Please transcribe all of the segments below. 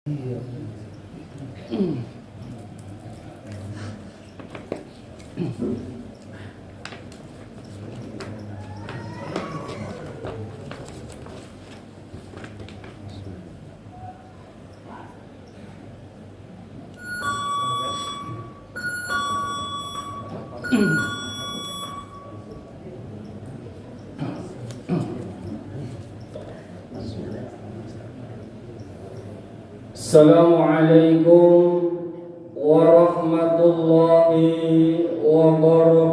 Assalamualaikum warahmatullahi wabarakatuh.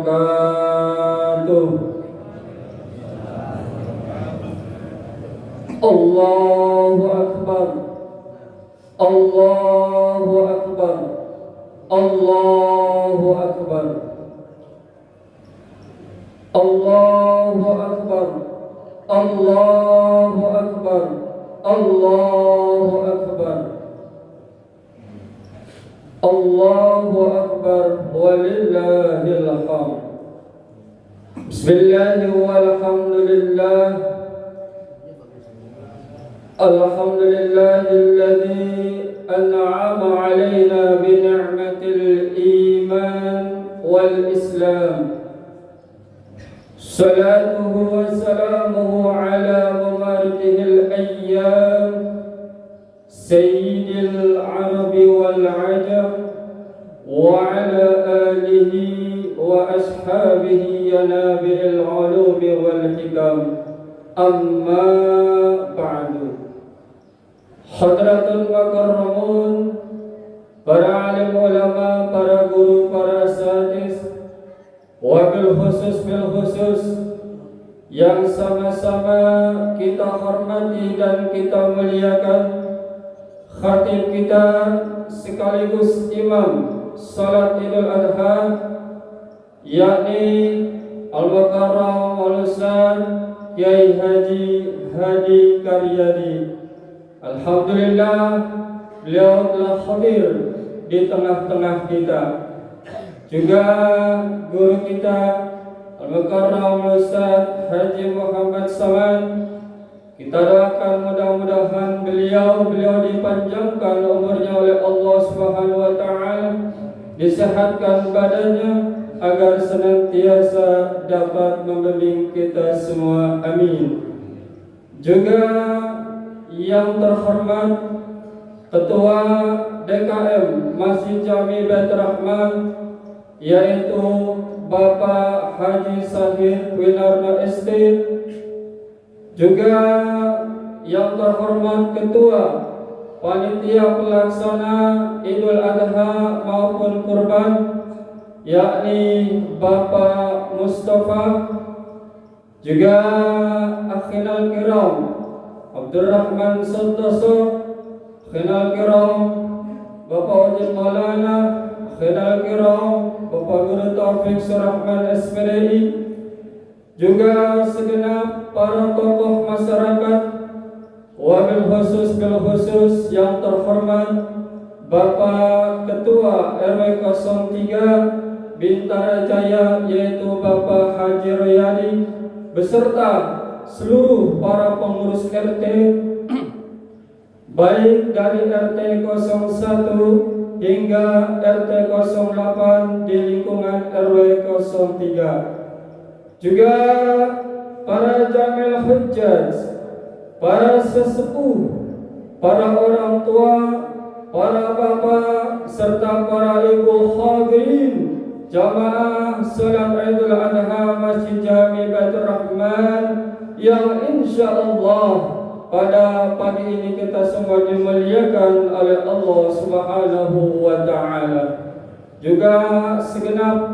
Allahu Akbar, Allahu Akbar, Allahu Akbar, Allahu Akbar, Allahu Akbar, Allahu Akbar, Allahu Akbar, walillahil hamd. Bismillah walhamdulillah. Alhamdulillahilladzi an'ama 'alaina bi ni'matil iman wal islam. Salatuhu wa salamuhu ala mubarakil ayyam Sayyidil Arabi wal Ajam wa ala alihi wa ashabihi yanabi'il ulumi wal hikam. Amma ba'du. Hadratul mukarramun, para alim ulama, para guru, para asatiz, wabil khusus yang sama-sama kita hormati dan kita muliakan, khatib kita sekaligus imam salat Idul Adha, yakni Al-Mukarram Al-Ustaz Kiai Haji Hadi Karyadi. Alhamdulillah, beliau telah hadir di tengah-tengah kita. Juga guru kita Al-Mukarram Ustaz Haji Muhammad Saman, kita doakan mudah-mudahan beliau dipanjangkan umurnya oleh Allah Subhanahu wa taala, disehatkan badannya agar senantiasa dapat membimbing kita semua. Amin. Juga yang terhormat Ketua DKM Masjid Jami Baitur Rahman, yaitu Bapak Haji Sahid Winarno ST. Juga yang terhormat Ketua Panitia Pelaksana Idul Adha maupun Kurban, yakni Bapak Mustafa. Juga akhinal kiram Abdurrahman Santoso, akhinal kiram Bapak Wajib Maulana, akhinal kiram Bapak Guru Taufik Surahman SPDI. Juga segenap para tokoh masyarakat, wabil khusus yang terhormat Bapak Ketua RW 03 Bintara Jaya, yaitu Bapak Haji Royadi, beserta seluruh para pengurus RT, baik dari RT 01 hingga RT 08 di lingkungan RW 03. Juga para jamil hujjaj, para sesepuh, para orang tua, para bapak, serta para ibu hadirin jamaah salat Idul Adha Masjid Jami Baitur Rahman, yang insyaallah pada pagi ini kita semua dimuliakan oleh Allah Subhanahu wa taala. Juga segenap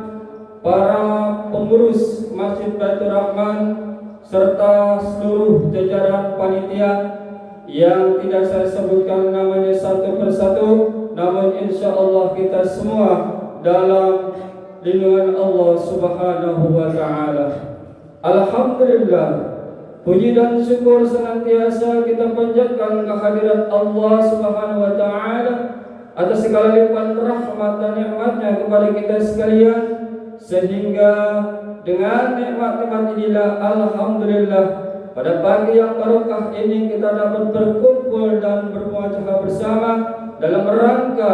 para pengurus Masjid Baitur Rahman serta seluruh jajaran panitia yang tidak saya sebutkan namanya satu persatu, namun insyaallah kita semua dalam lindungan Allah Subhanahu wa taala. Alhamdulillah, puji dan syukur senantiasa kita panjatkan kehadirat Allah Subhanahu wa taala atas segala limpahan rahmat dan nikmatnya kepada kita sekalian, sehingga dengan nikmat-nikmat inilah alhamdulillah pada pagi yang barokah ini kita dapat berkumpul berkumpul dan bermuajahah bersama dalam rangka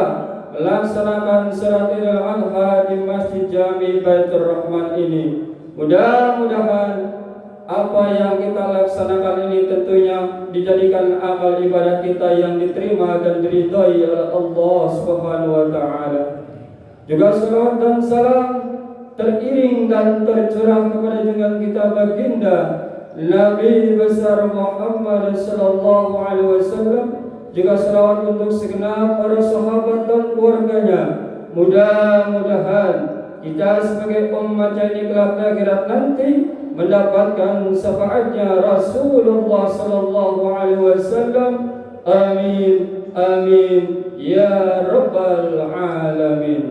melaksanakan salat Idul Adha di Masjid Jami Baitur Rahman ini. Mudah-mudahan apa yang kita laksanakan ini tentunya dijadikan amal ibadah kita yang diterima dan diridhai oleh Allah Subhanahu wa taala. Juga salawat dan salam teriring dan tercurah kepada junjungan kita baginda Nabi besar Muhammad sallallahu alaihi wasallam. Juga salawat untuk segenap para sahabat dan keluarganya. Mudah-mudahan kita sebagai umat ini kelak di akhirat nanti mendapatkan syafaatnya Rasulullah sallallahu alaihi wasallam. Amin amin ya rabbal alamin.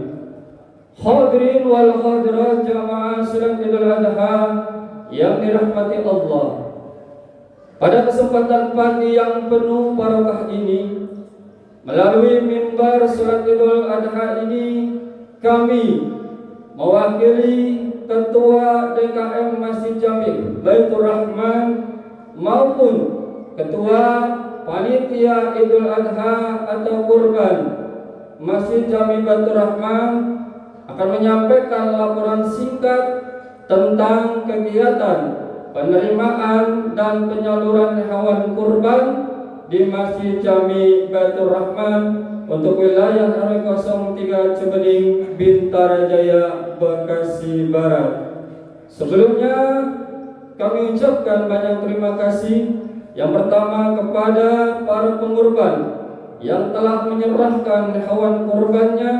Hadirin wal hadirat jamaah salat Idul Adha yang dirahmati Allah. Pada kesempatan pagi yang penuh barakah ini, melalui mimbar salat Idul Adha ini, kami mewakili Ketua DKM Masjid Jami Baitur Rahman maupun Ketua Panitia Idul Adha atau Kurban Masjid Jami Baitur Rahman akan menyampaikan laporan singkat tentang kegiatan penerimaan dan penyaluran hewan kurban di Masjid Jami Baitur Rahman untuk wilayah RW 03 Cibening, Bintara Jaya, Bekasi Barat. Sebelumnya kami ucapkan banyak terima kasih. Yang pertama kepada para pengurban yang telah menyerahkan hewan kurbannya,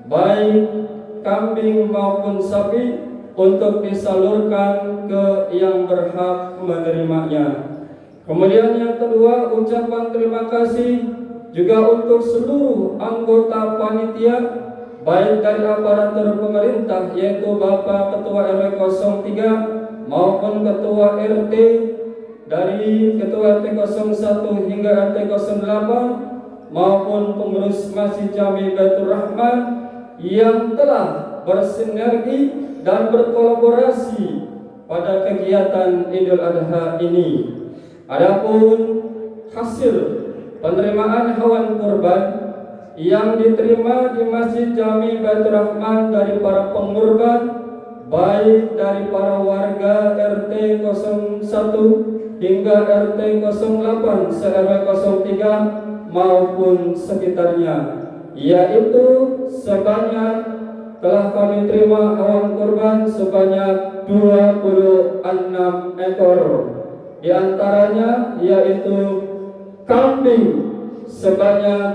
baik kambing maupun sapi, untuk disalurkan ke yang berhak menerimanya. Kemudian yang kedua, ucapan terima kasih juga untuk seluruh anggota panitia, baik dari aparatur pemerintah yaitu Bapak Ketua RW 03 maupun Ketua RT, dari Ketua RT 01 hingga RT 08 maupun pengurus Masjid Jami Baitur Rahman yang telah bersinergi dan berkolaborasi pada kegiatan Idul Adha ini. Adapun hasil penerimaan hewan kurban yang diterima di Masjid Jami Baitur Rahman dari para pengurban, baik dari para warga RT 01 hingga RT 08 se-RW 03 maupun sekitarnya, yaitu sebanyak telah kami terima hewan kurban sebanyak 26 ekor. Di antaranya yaitu kambing sebanyak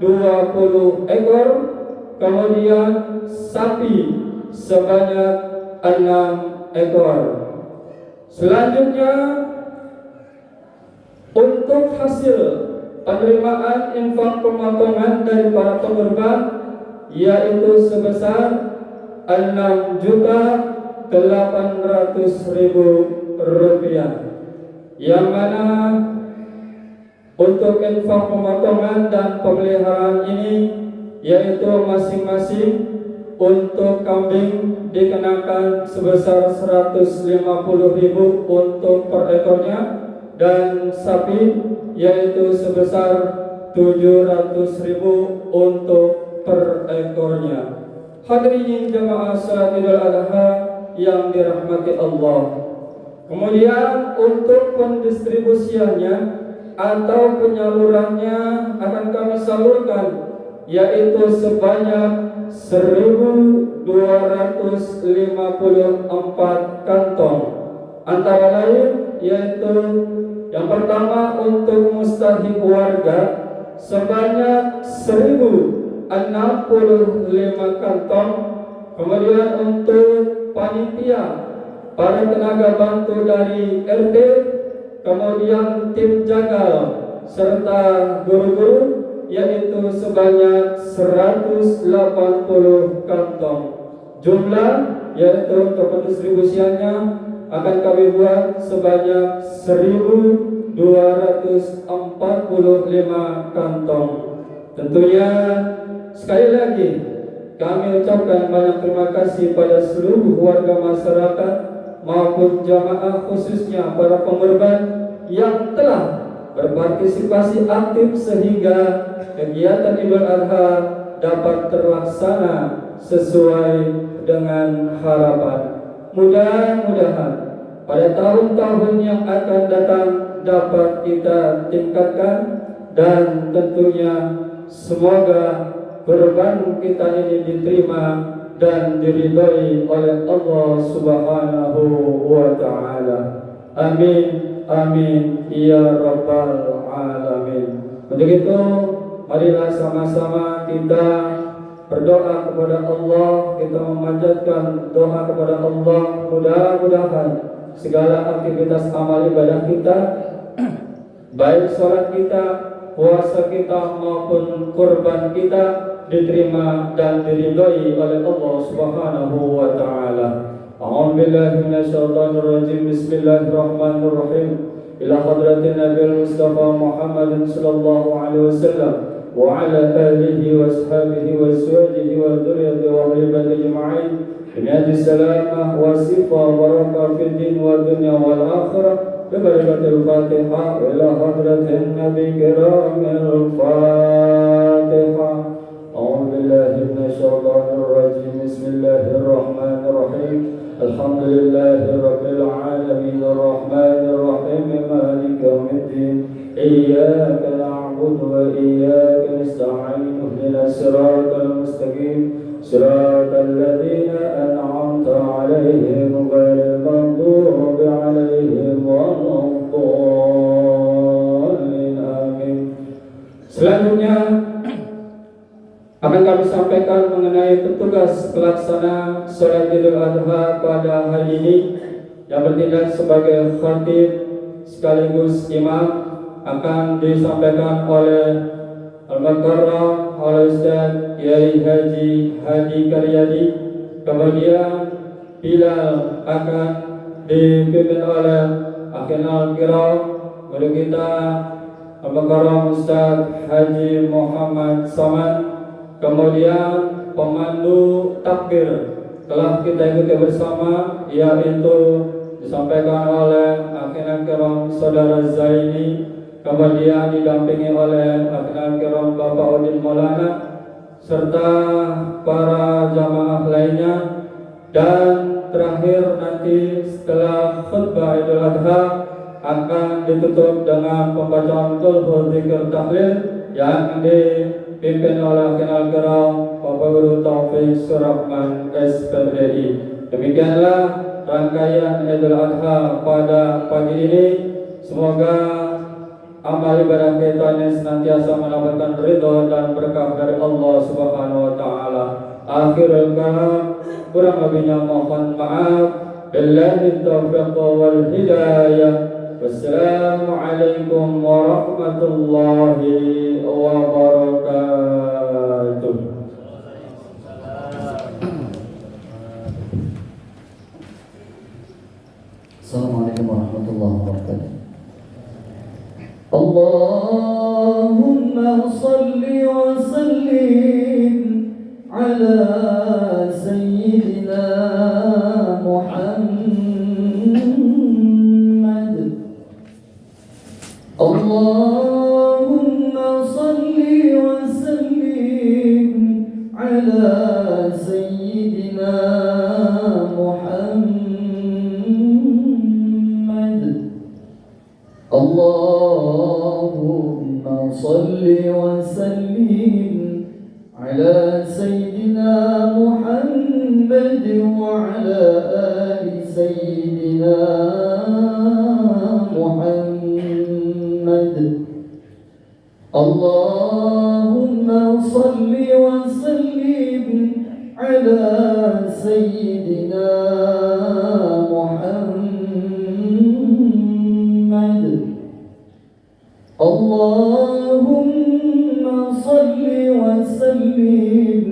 20 ekor, kemudian sapi sebanyak 6 ekor. Selanjutnya, untuk hasil penerimaan infak pemotongan dari para pengurban yaitu sebesar 6.800.000 rupiah, yang mana untuk infak pemotongan dan pemeliharaan ini yaitu masing-masing untuk kambing dikenakan sebesar 150.000 untuk per ekornya, dan sapi yaitu sebesar 700.000 untuk per ekornya. Hadirin jamaah salat Idul Adha yang dirahmati Allah. Kemudian untuk pendistribusiannya atau penyalurannya akan kami salurkan yaitu sebanyak 1.254 kantong. Antara lain yaitu yang pertama untuk mustahik warga sebanyak 1.065 kantong. Kemudian untuk panitia, para tenaga bantu dari RT, kemudian tim jagal serta guru-guru yaitu sebanyak 180 kantong. Jumlah yaitu untuk pendistribusiannya akan kami buat sebanyak 1.245 kantong. Tentunya sekali lagi kami ucapkan banyak terima kasih pada seluruh warga masyarakat maupun jamaah, khususnya para pengorban yang telah berpartisipasi aktif sehingga kegiatan Idul Adha dapat terlaksana sesuai dengan harapan. Mudah-mudahan pada tahun-tahun yang akan datang dapat kita tingkatkan, dan tentunya semoga kurban kita ini diterima dan diridhai oleh Allah Subhanahu wa Ta'ala. Amin, amin, ya Rabbal Alamin. Untuk itu, marilah sama-sama kita berdoa kepada Allah, kita memanjatkan doa kepada Allah. Mudah-mudahan segala aktivitas amal ibadah kita, baik sholat kita, puasa kita maupun kurban kita, diterima dan diridhai oleh Allah Subhanahu wa Ta'ala. A'udzu billahi minasyaitonir rajim. Bismillahirrahmanirrahim. Ila hadratin Nabi Mustafa Muhammadin sallallahu alaihi wasallam wa ala alihi wa ashabihi wa azwajihi wa dzurriyyatihi wa ahli baitihi ajma'in. Binati salamah wa sifah wa barakah fid din wa dunya wal akhirah. Bibarakatil Fatihah ila hadratin Nabi kiramil Fatihah. A'udzu billahi minasyaitonir rajim. Bismillahirrahmanirrahim. Alhamdulillahi rabbil alamin arrahmanir rahim maliki yaumiddin. Iyyaka na'budu wa iyyaka nasta'in. Ihdinas siratal mustaqim. Siratal ladzina an'amta 'alaihim ghairil maghdubi 'alaihim waladdallin. Amin. Selanjutnya akan kami sampaikan mengenai petugas pelaksana sholat Idul Adha pada hari ini yang bertindak sebagai khatib sekaligus imam. Akan disampaikan oleh Al-Mukarram oleh Ustaz Kiai Haji Hadi Karyadi. Kemudian Bilal akan dipimpin oleh Akhirul Kiram guru kita Al-Mukarram Ustaz Haji Muhammad Saman. Kemudian pemandu takbir telah kita ikuti bersama, yaitu disampaikan oleh Akhirul Kiram Saudara Zaini. Kemudian didampingi oleh Akhirul Kiram Bapak Udin Maulana serta para jamaah lainnya. Dan terakhir nanti setelah khutbah Idul Adha akan ditutup dengan pembacaan Qul Dzikir Tahlil yang dipimpin oleh Akhirul Kiram Bapak Guru Taufik Surahman SPDI. Demikianlah rangkaian Idul Adha pada pagi ini. Semoga amal ibadah kita ini senantiasa mendapatkan ridha dan berkah dari Allah Subhanahu wa Ta'ala. Akhirul kalam, kurang lebihnya mohon maaf. Billahi taufiq wal hidayah. Wassalamualaikum warahmatullahi wabarakatuh. Assalamualaikum warahmatullahi wabarakatuh. Allahumma salli wa sallim ala sayyidina Muhammad. Allahumma salli wa sallim ala sayyidina Muhammad. Allahumma salli wa sallim ala sayyidina Muhammad wa ala ali sayyidina Muhammad. Allahumma salli wa sallim ala sayyidina Muhammad. Allahumma salli wa sallim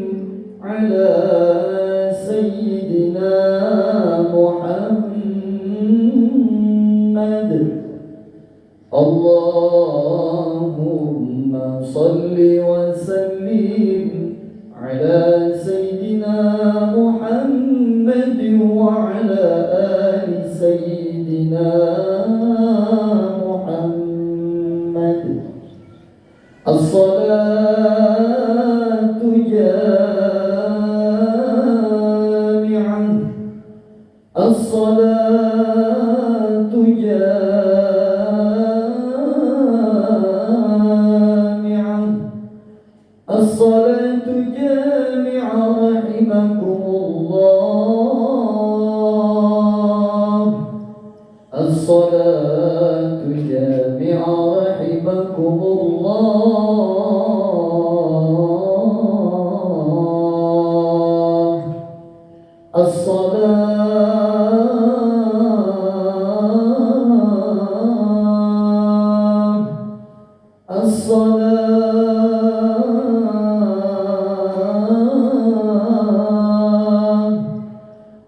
ala sayyidina Muhammad. Allahumma salli wa sallim ala sayyidina Muhammad wa ala ali sayyidina Muhammad. الصلاة جامعة رحمكم الله. الصلاة جامعة رحمكم الله.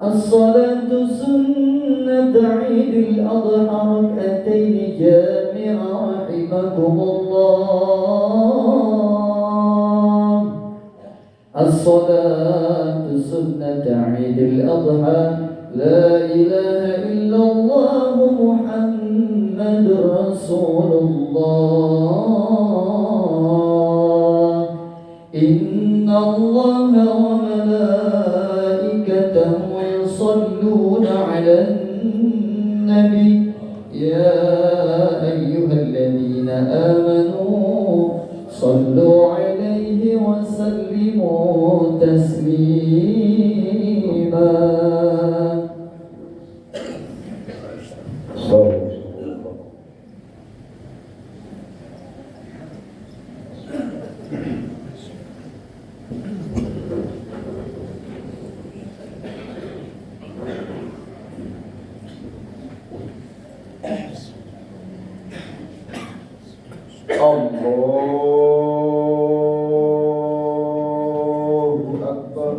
الصلاة سنة عيد الأضحى ركعتين جامعة رحمكم الله. الصلاة سنة عيد الأضحى لا إله إلا الله محمد رسول الله. إن الله وملائكته يصلون على النبي يا أيها الذين آمنوا صلوا عليه وسلموا تسليما. Allahu Akbar.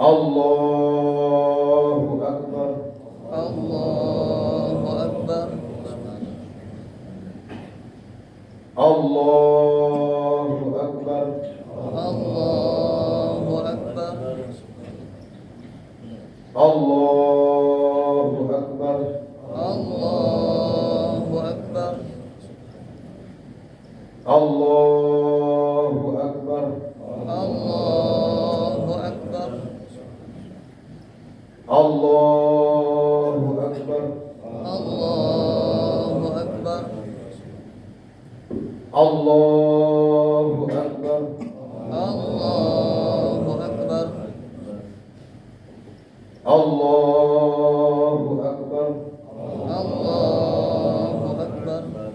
Allahu Akbar. Allahu Akbar. Allahu Akbar. Allahu Akbar. Allahu Akbar. Allahu Akbar. Allahu Akbar. Allahu Akbar. Allahu Akbar. Allahu Akbar. Allahu Akbar. Allahu Akbar. Allahu Akbar. Allahu Akbar.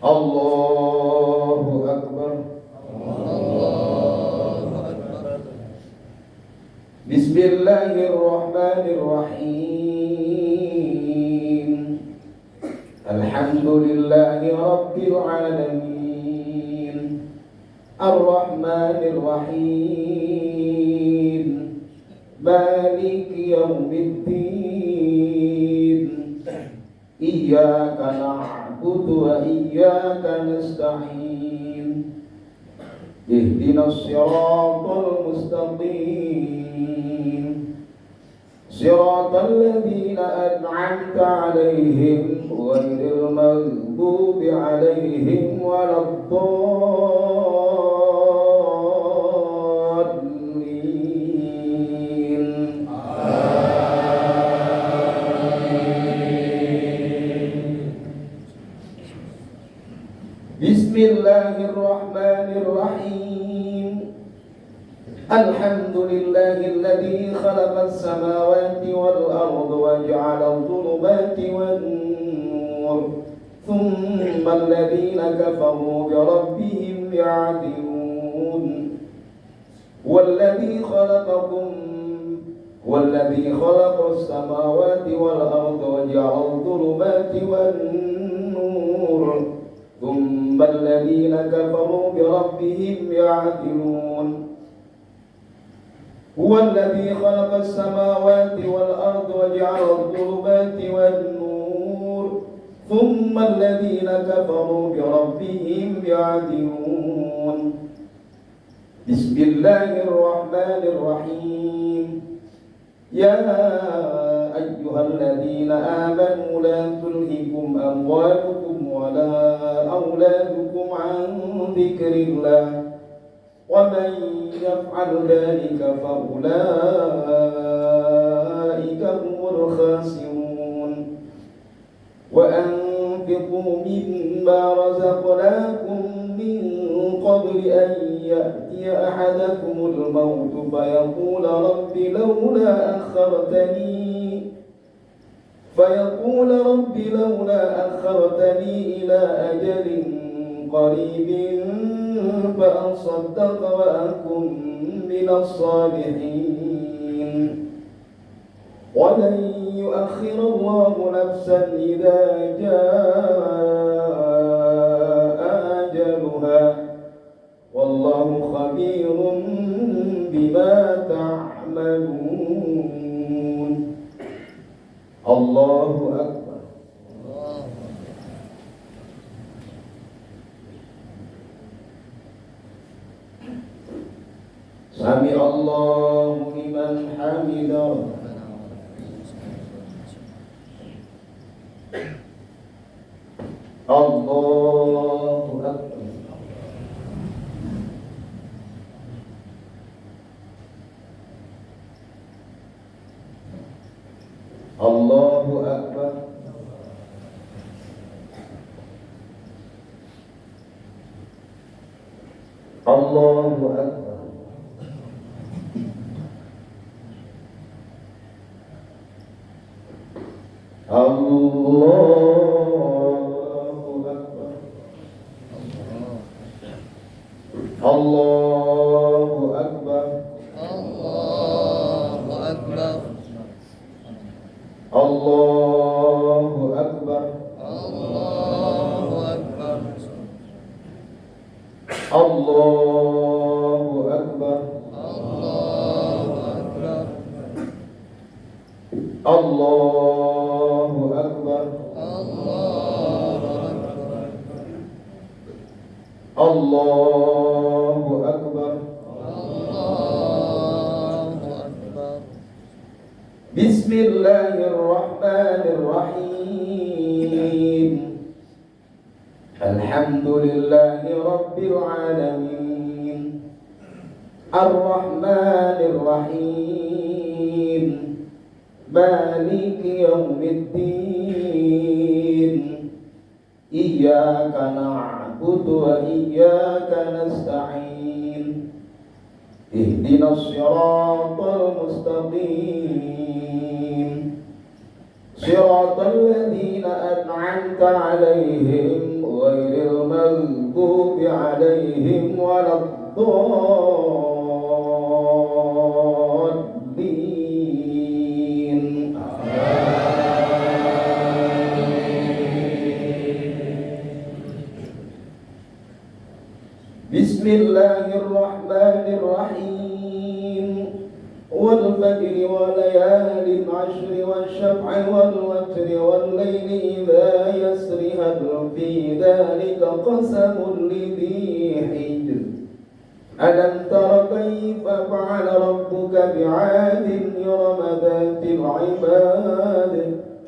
Allahu Akbar. Allahu Akbar. Bismillahirrahmanirrahim. Alhamdulillahi Rabbil Alamin. Ar-Rahmanir Rahim. Maliki Yawmiddin. Iyyaka na'budu wa iyyaka nasta'in. Ihdinas siratal mustaqim. Siratal ladzina an'amta 'alaihim ghairil maghdubi 'alaihim waladdallin. Bismillahirrahmanirrahim. Alhamdulillahilladzi khalaqas samawati wal arda wa ja'ala adh-dhulumati wan nur. Thumma alladhina kafaru bi rabbihim ya'dilun. Walladzi khalaqas samawati wal arda wa ja'ala adh-dhulumati wan nur. ثم الذين كفروا بربهم يعدلون. هو الذي خلق السماوات والأرض وجعل الظلمات والنور. ثم الذين كفروا بربهم يعدلون. بسم الله الرحمن الرحيم. يا أيها الذين آمنوا لا تلهكم أموالكم ولا أولادكم عن ذكر الله ومن يفعل ذلك فأولئك هم الخاسرون وأنفقوا مما رزقناكم من قبل أن يأتي أحدكم الموت فيقول رب لولا أخرتني إلى أجل قريب فأصدق وأكن من الصالحين ولن يؤخر الله نفسا إذا جاء أجلها والله خبير بما تعملون. الله أكبر. سمع الله لمن حمده. الله أكبر. الله أكبر. الله أكبر. الله أكبر. الله أكبر. الله أكبر. الله أكبر. الله أكبر. الله أكبر. الله أكبر. الله أكبر. الله أكبر. بسم الله الرحمن الرحيم. الحمد لله رب العالمين الرحمن الرحيم مالك يوم الدين إياك نعبد وإياك نستعين اهدنا الصراط المستقيم صراط الذين أنعمت عليهم غير المغضوب عليهم ولا الضالين. بسم الله الرحمن الرحيم والفجر وليال عشر والشفع والوتر والليل إذا يسر هل في ذلك قسم لذي حجر ألم تر كيف فعل ربك بعاد إرم ذات العماد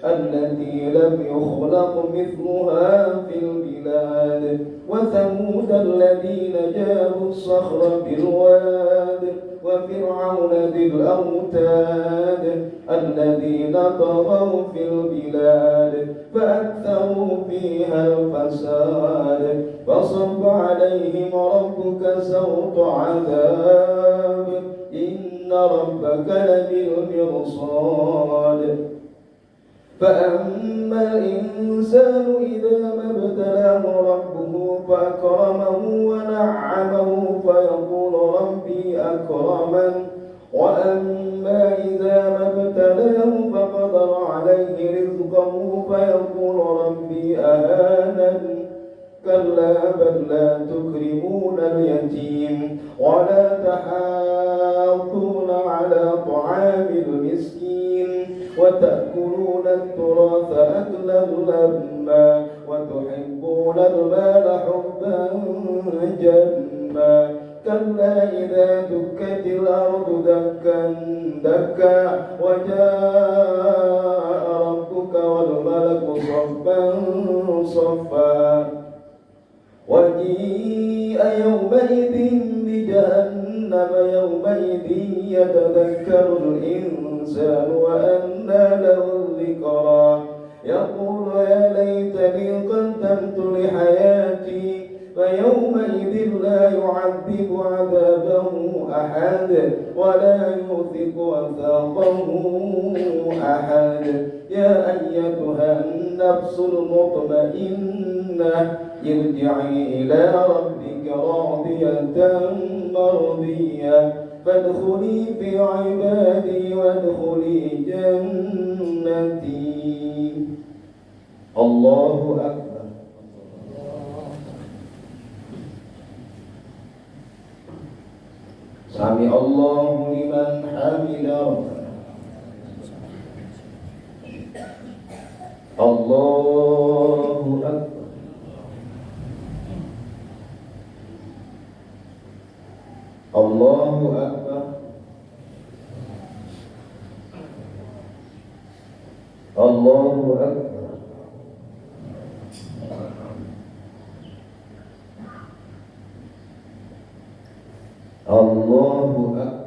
التي لم يخلق مثلها في البلاد وثمود الذين جابوا الصخر بالواد وفرعون ذي الأوتاد الذين طغوا في البلاد فأكثروا فيها الفساد فصب عليهم ربك سوط عذاب إن ربك لبالمرصاد فأما الإنسان إذا ما ابتلاه ربه فأكرمه ونعمه فيقول ربي أكرمن وأما إذا ما ابتلاه فقدر عليه رزقه فيقول ربي أهانن كلا بل لا تكرمون اليتيم ولا تحاضون على طعام المسكين وتأكلون التراث أكلا لما وتحبون المال حبا جما كلا إذا دكت الأرض دكا دكا وجاء ربك والملك صفا صفا وجيء يومئذ بجهنم جهنم يومئذ يتذكر الإنسان وأنى له الذكرى يقول يا ليتني قدمت لحياتي فيومئذ لا يعذب عذابه أحد ولا يوثق وثاقه أحد يا أيتها النفس المطمئنة ارجعي إلى ربك راضية مرضية فادخلي في عبادي وادخلي جنتي. الله أكبر. سمع الله لمن حمده. الله أكبر. الله أكبر. الله أكبر. الله أكبر.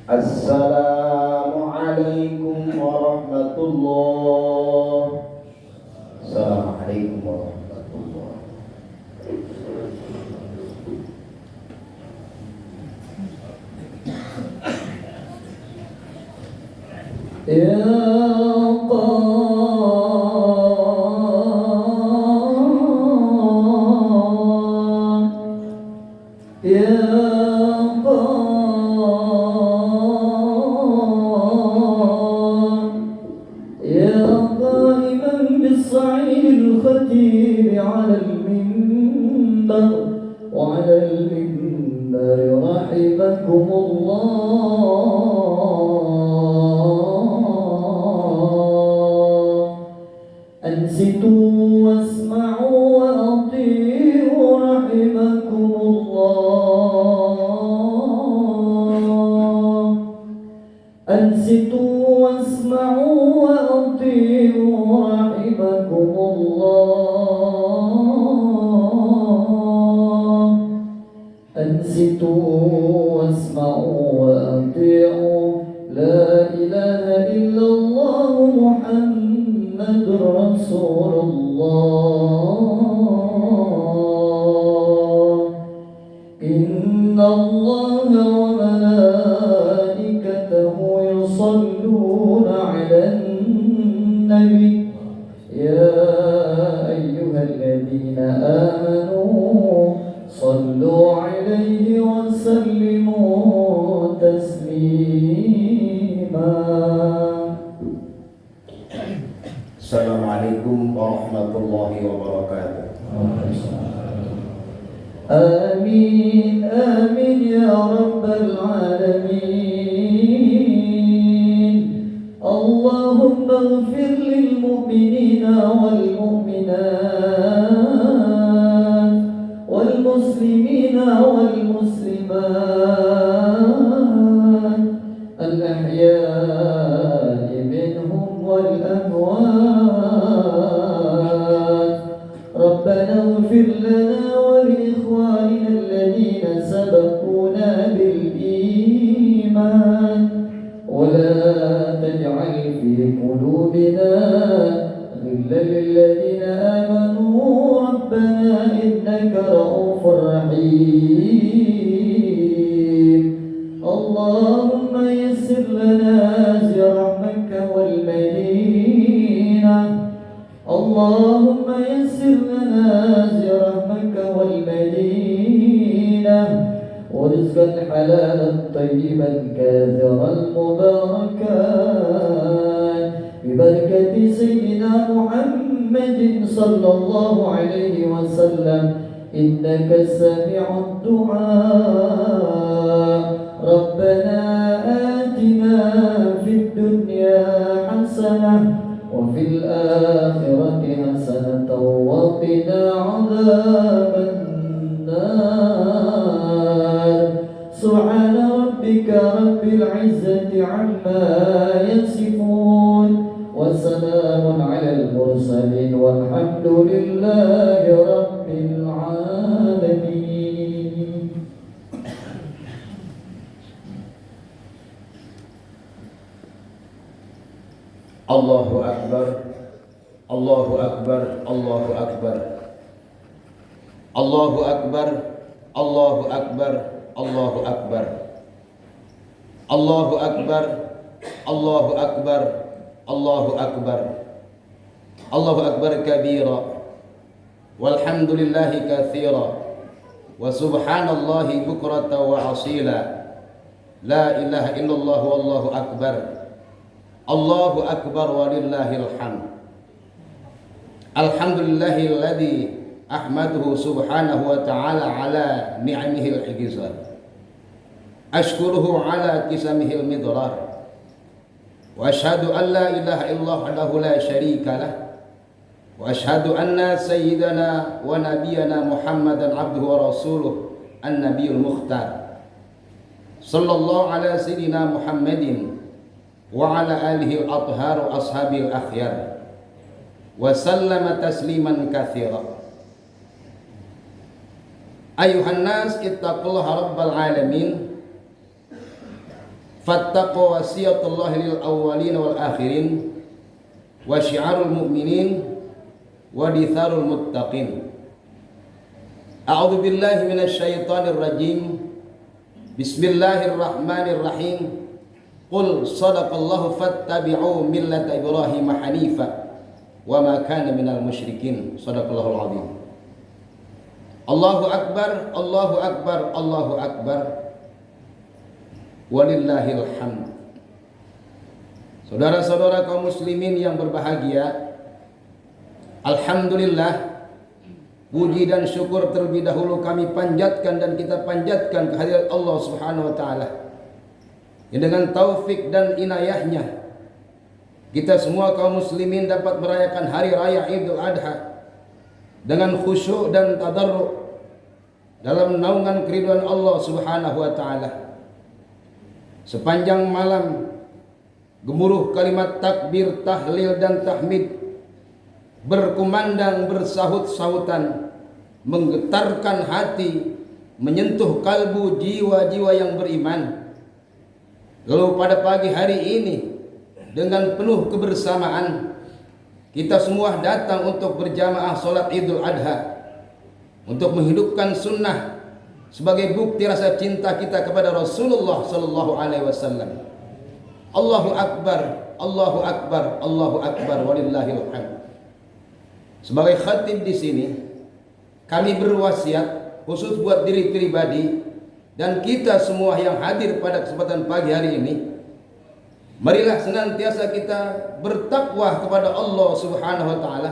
Assalamualaikum warahmatullahi. Assalamualaikum warahmatullahi. Ya وعلى المنبر رحمكم الله أنصتوا واسمعوا وأطيعوا رحمكم الله أنصتوا واسمعوا وأطيعوا رحمكم الله أنصتوا واسمعوا وأطيعوا لا إله إلا الله محمد رسول الله إن الله وملائكته يصلون على النبي يا أيها الذين آمنوا صلوا عليه وسلموا تسليما. Assalamualaikum warahmatullahi wabarakatuh. آمين آمين يا رب العالمين. اللهم اغفر للمؤمنين والمؤمنات والمسلمين والمسلمات الأحياء منهم والأموات. ربنا اغفر لنا ولإخواننا الذين سبقونا بالإيمان ولا تجعل في قلوبنا غلا للذين آمنوا ربنا إنك رؤوف رحيم. اللهم يسر لنا زيارة مكة والمدينة. اللهم يسر لنا زيارة مكة والمدينة ورزقا حلالا طيبا كاثرا مباركا ببركة سيدنا محمد صلى الله عليه وسلم إنك سميع الدعاء ربنا آتنا في الدنيا حسنة وفي الآخرة حسنة وقنا عذاب النار سبحان ربك رب العزة عما يصفون وسلام على المرسلين والحمد لله رب العالمين. Allahu Akbar, Allahu Akbar, Allahu Akbar, Allahu Akbar, Allahu Akbar, Allahu Akbar, Allahu Akbar, Allahu Akbar, Allahu Akbar, Allahu Akbar kabira, walhamdulillahi katsira, wa subhanallahi bukratan wa asila, la ilaha illallah wallahu akbar, Allahu akbar walillahil hamd. Alhamdulillahilladzi ahmaduhu subhanahu wa ta'ala ala ni'amihil hijzan. Ashkuruhu ala kisamihil midrar. Wa ashhadu an la ilaha illallah wahdahu la syarika lah. Wa ashhadu anna sayyidana wa nabiyyana Muhammadan abduhu wa rasuluh an-nabiyul mukhtar. Sallallahu ala sayyidina Muhammadin wa ala alihi al-athhar wa ashabil akhyar. Wa sallama tasliman katsira. Ayuhan nas ittaqullaha rabbal alamin. Fattaqu wasiyatullahi lil awwalin wal akhirin wa syiarul mu'minin wa ditharul muttaqin. A'udzu billahi minasy syaithanir rajim. Bismillahirrahmanirrahim. Qul sadaqallahu fattabi'u millata Ibrahim hanifa wa ma kana minal musyrikin. Sadaqallahul azim. Allahu akbar, Allahu akbar, Allahu akbar. Walillahil hamd. Saudara-saudara kaum muslimin yang berbahagia, alhamdulillah, puji dan syukur terlebih dahulu kami panjatkan dan kita panjatkan kehadirat Allah Subhanahu wa taala. Yang dengan taufik dan inayahnya kita semua kaum muslimin dapat merayakan hari raya Idul Adha dengan khusyuk dan tadarruk dalam naungan keridhaan Allah Subhanahu wa taala. Sepanjang malam gemuruh kalimat takbir, tahlil dan tahmid berkumandang bersahut-sahutan, menggetarkan hati, menyentuh kalbu jiwa-jiwa yang beriman. Lalu pada pagi hari ini dengan penuh kebersamaan kita semua datang untuk berjamaah salat Idul Adha, untuk menghidupkan sunnah sebagai bukti rasa cinta kita kepada Rasulullah sallallahu alaihi wasallam. Allahu akbar, Allahu akbar, Allahu akbar walillahil hamd. Sebagai khatib di sini kami berwasiat khusus buat diri pribadi dan kita semua yang hadir pada kesempatan pagi hari ini, marilah senantiasa kita bertakwa kepada Allah Subhanahu wa taala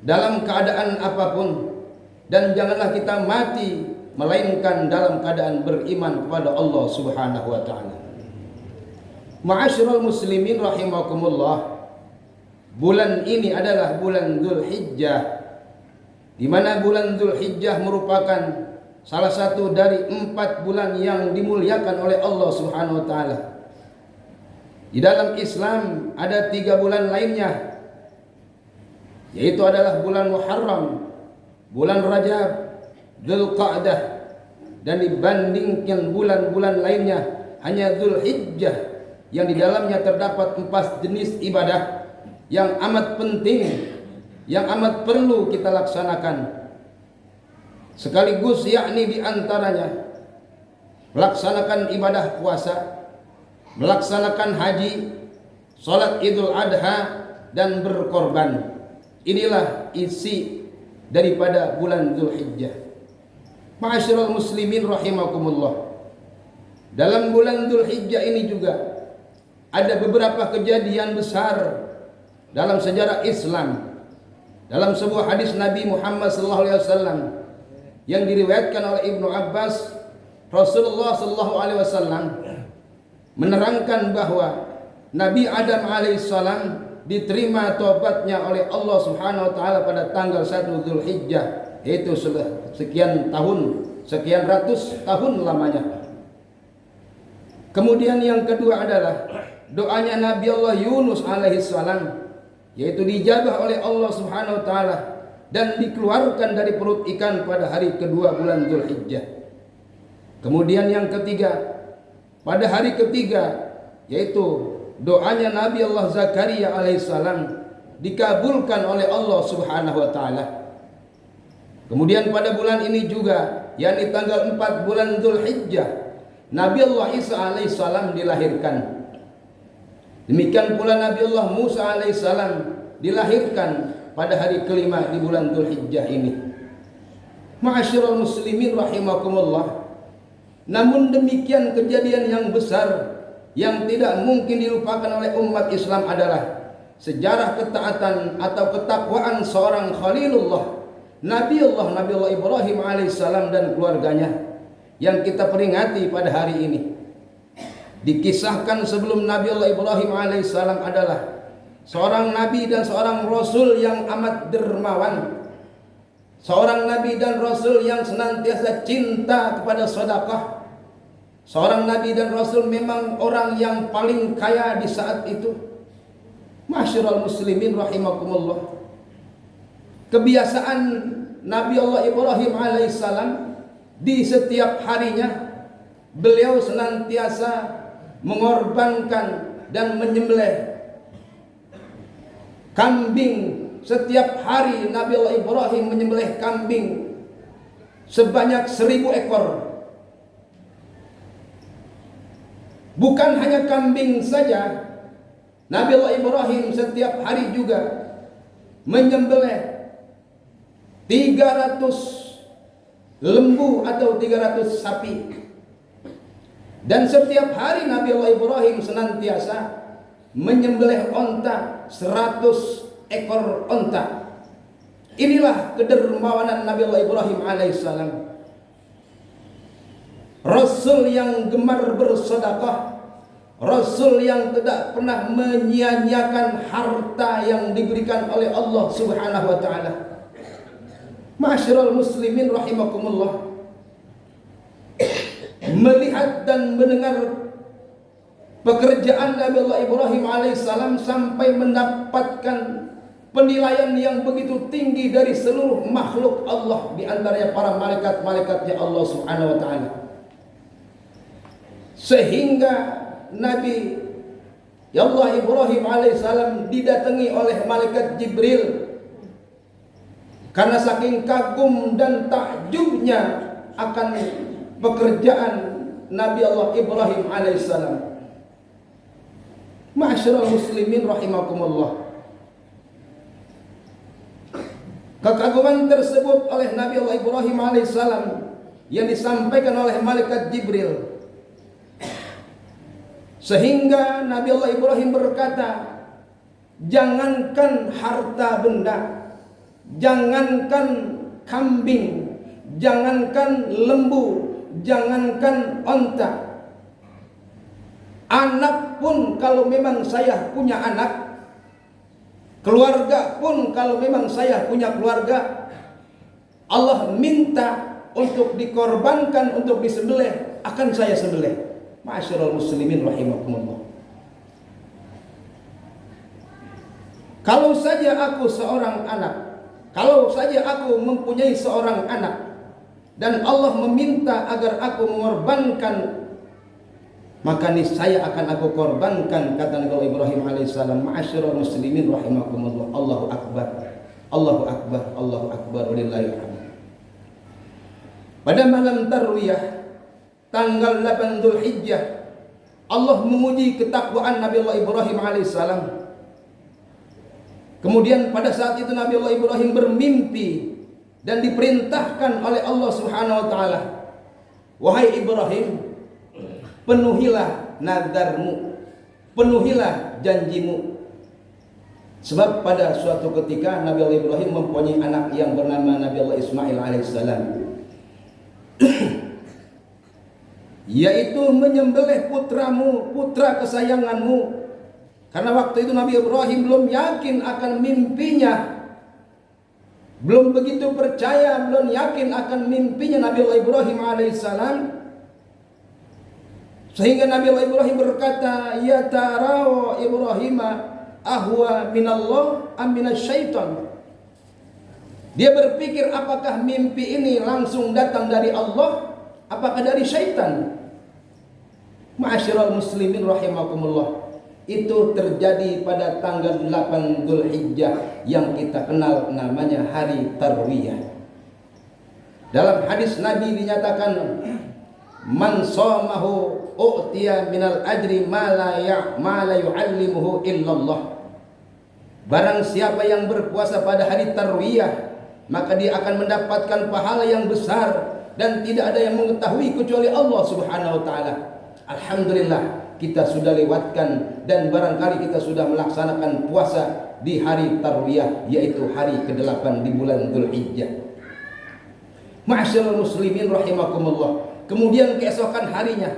dalam keadaan apapun, dan janganlah kita mati melainkan dalam keadaan beriman kepada Allah Subhanahu wa taala. Ma'asyiral muslimin rahimakumullah. Bulan ini adalah bulan Dzulhijjah, di mana bulan Dzulhijjah merupakan salah satu dari 4 bulan yang dimuliakan oleh Allah Subhanahu wa taala. Di dalam Islam ada 3 bulan lainnya, yaitu adalah bulan Muharram, bulan Rajab, Dzulqa'dah, dan dibandingkan bulan-bulan lainnya hanya Dzulhijjah yang di dalamnya terdapat 4 jenis ibadah yang amat penting, yang amat perlu kita laksanakan. Sekaligus yakni di antaranya melaksanakan ibadah puasa, melaksanakan haji, salat Idul Adha, dan berkorban. Inilah isi daripada bulan Dzulhijjah. Ma'asyiral muslimin rahimakumullah. Dalam bulan Dzulhijjah ini juga ada beberapa kejadian besar dalam sejarah Islam, dalam sebuah hadis Nabi Muhammad SAW yang diriwayatkan oleh Ibnu Abbas, Rasulullah SAW menerangkan bahwa Nabi Adam alaihissalam diterima taubatnya oleh Allah Subhanahu wa taala pada tanggal 1 Dzulhijjah, yaitu sekian ratus tahun lamanya. Kemudian yang kedua adalah doanya Nabi Allah Yunus alaihissalam, yaitu dijabah oleh Allah Subhanahu wa taala dan dikeluarkan dari perut ikan pada hari kedua bulan Dzulhijjah. Kemudian yang ketiga, pada hari ketiga, yaitu doanya Nabi Allah Zakaria alaihissalam dikabulkan oleh Allah Subhanahu wa taala. Kemudian pada bulan ini juga, yakni tanggal 4 bulan Dzulhijjah, Nabi Allah Isa alaihissalam dilahirkan. Demikian pula Nabi Allah Musa alaihissalam dilahirkan pada hari kelima di bulan Dzulhijjah ini. Ma'asyiral muslimin rahimakumullah. Namun demikian kejadian yang besar yang tidak mungkin dilupakan oleh umat Islam adalah sejarah ketaatan atau ketakwaan seorang Khalilullah, Nabi Allah Ibrahim alaihissalam dan keluarganya yang kita peringati pada hari ini. Dikisahkan sebelum Nabi Allah Ibrahim alaihissalam adalah seorang nabi dan seorang rasul yang amat dermawan, seorang nabi dan rasul yang senantiasa cinta kepada sedekah, seorang nabi dan rasul memang orang yang paling kaya di saat itu. Ma'asyiral muslimin rahimakumullah. Kebiasaan Nabi Allah Ibrahim alaihissalam, di setiap harinya beliau senantiasa mengorbankan dan menyembelih kambing. Setiap hari Nabi Allah Ibrahim menyembelih kambing sebanyak 1000 ekor. Bukan hanya kambing saja, Nabi Allah Ibrahim setiap hari juga menyembelih 300 lembu atau 300 sapi. Dan setiap hari Nabi Allah Ibrahim senantiasa menyembelih onta, 100 ekor onta. Inilah kedermawanan Nabi Allah Ibrahim alaihissalam, Rasul yang gemar bersedekah, Rasul yang tidak pernah menyia-nyiakan harta yang diberikan oleh Allah Subhanahu wa taala. Ma'asyiral muslimin rahimakumullah. Melihat dan mendengar pekerjaan Nabi Allah Ibrahim alaihissalam sampai mendapatkan penilaian yang begitu tinggi dari seluruh makhluk Allah, di antaranya para malaikat-malaikatnya Allah Subhanahu wa taala. Sehingga Nabi Allah Ibrahim alaihissalam didatangi oleh malaikat Jibril karena saking kagum dan takjubnya akan pekerjaan Nabi Allah Ibrahim alaihissalam. Ma'asyiral muslimin rahimakumullah. Kekaguman tersebut oleh Nabi Allah Ibrahim alaihissalam yang disampaikan oleh malaikat Jibril, sehingga Nabi Allah Ibrahim berkata, jangankan harta benda, jangankan kambing, jangankan lembu, jangankan onta, anak pun kalau memang saya punya anak, keluarga pun kalau memang saya punya keluarga, Allah minta untuk dikorbankan, untuk disembelih, akan saya sembelih. Ma'asyiral muslimin rahimakumullah. Kalau saja aku seorang anak, kalau saja aku mempunyai seorang anak dan Allah meminta agar aku mengorbankan, maka niscaya akan aku korbankan, kata Nabi Ibrahim alaihissalam. Ma'asyiral muslimin rahimakumullah. Allahu akbar, Allahu akbar, Allahu akbar, walillahil hamd. Pada malam tarwiyah tanggal 8 Dzulhijjah, Allah memuji ketakwaan Nabi Allah Ibrahim alaihissalam. Kemudian pada saat itu Nabi Allah Ibrahim bermimpi dan diperintahkan oleh Allah Subhanahu wa taala, wahai Ibrahim, penuhilah nadarmu, penuhilah janjimu. Sebab pada suatu ketika Nabi Allah Ibrahim mempunyai anak yang bernama Nabi Allah Ismail alaihissalam, yaitu menyembelih putramu, putra kesayanganmu. Karena waktu itu Nabi Ibrahim belum yakin akan mimpinya, belum begitu percaya, belum yakin akan mimpinya Nabi Allah Ibrahim alaihissalam. Sehingga Nabi Allah Ibrahim berkata, ya tarawa Ibrahimah ahwa minallah am minasyaitan. Dia berpikir apakah mimpi ini langsung datang dari Allah, apakah dari syaitan. Ma'asyiral muslimin rahimakumullah, itu terjadi pada tanggal 8 Dzulhijjah yang kita kenal namanya hari Tarwiyah. Dalam hadis Nabi dinyatakan, man shamahu u'tiya minal ajri ma la yu'allimuhu illallah. Barang siapa yang berpuasa pada hari Tarwiyah, maka dia akan mendapatkan pahala yang besar dan tidak ada yang mengetahui kecuali Allah Subhanahu wa taala. Alhamdulillah, kita sudah lewatkan dan barangkali kita sudah melaksanakan puasa di hari Tarwiyah, yaitu hari ke-8 di bulan Dzulhijjah. Ma'asyiral muslimin rahimakumullah. Kemudian keesokan harinya,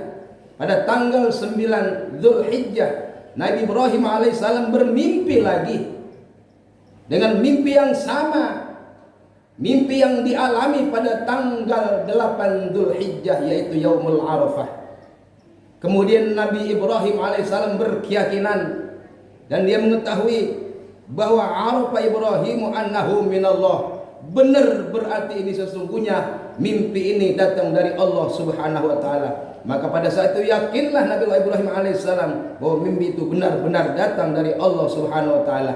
pada tanggal 9 Dzulhijjah, Nabi Ibrahim alaihissalam bermimpi lagi dengan mimpi yang sama, mimpi yang dialami pada tanggal 8 Dzulhijjah, yaitu Yaumul Arafah. Kemudian Nabi Ibrahim alaihissalam berkeyakinan dan dia mengetahui bahwa Arafah Ibrahimu annahu minallah. Benar, berarti ini sesungguhnya mimpi ini datang dari Allah Subhanahu wa taala. Maka pada saat itu yakinlah Nabi Ibrahim alaihissalam bahwa mimpi itu benar-benar datang dari Allah Subhanahu wa taala.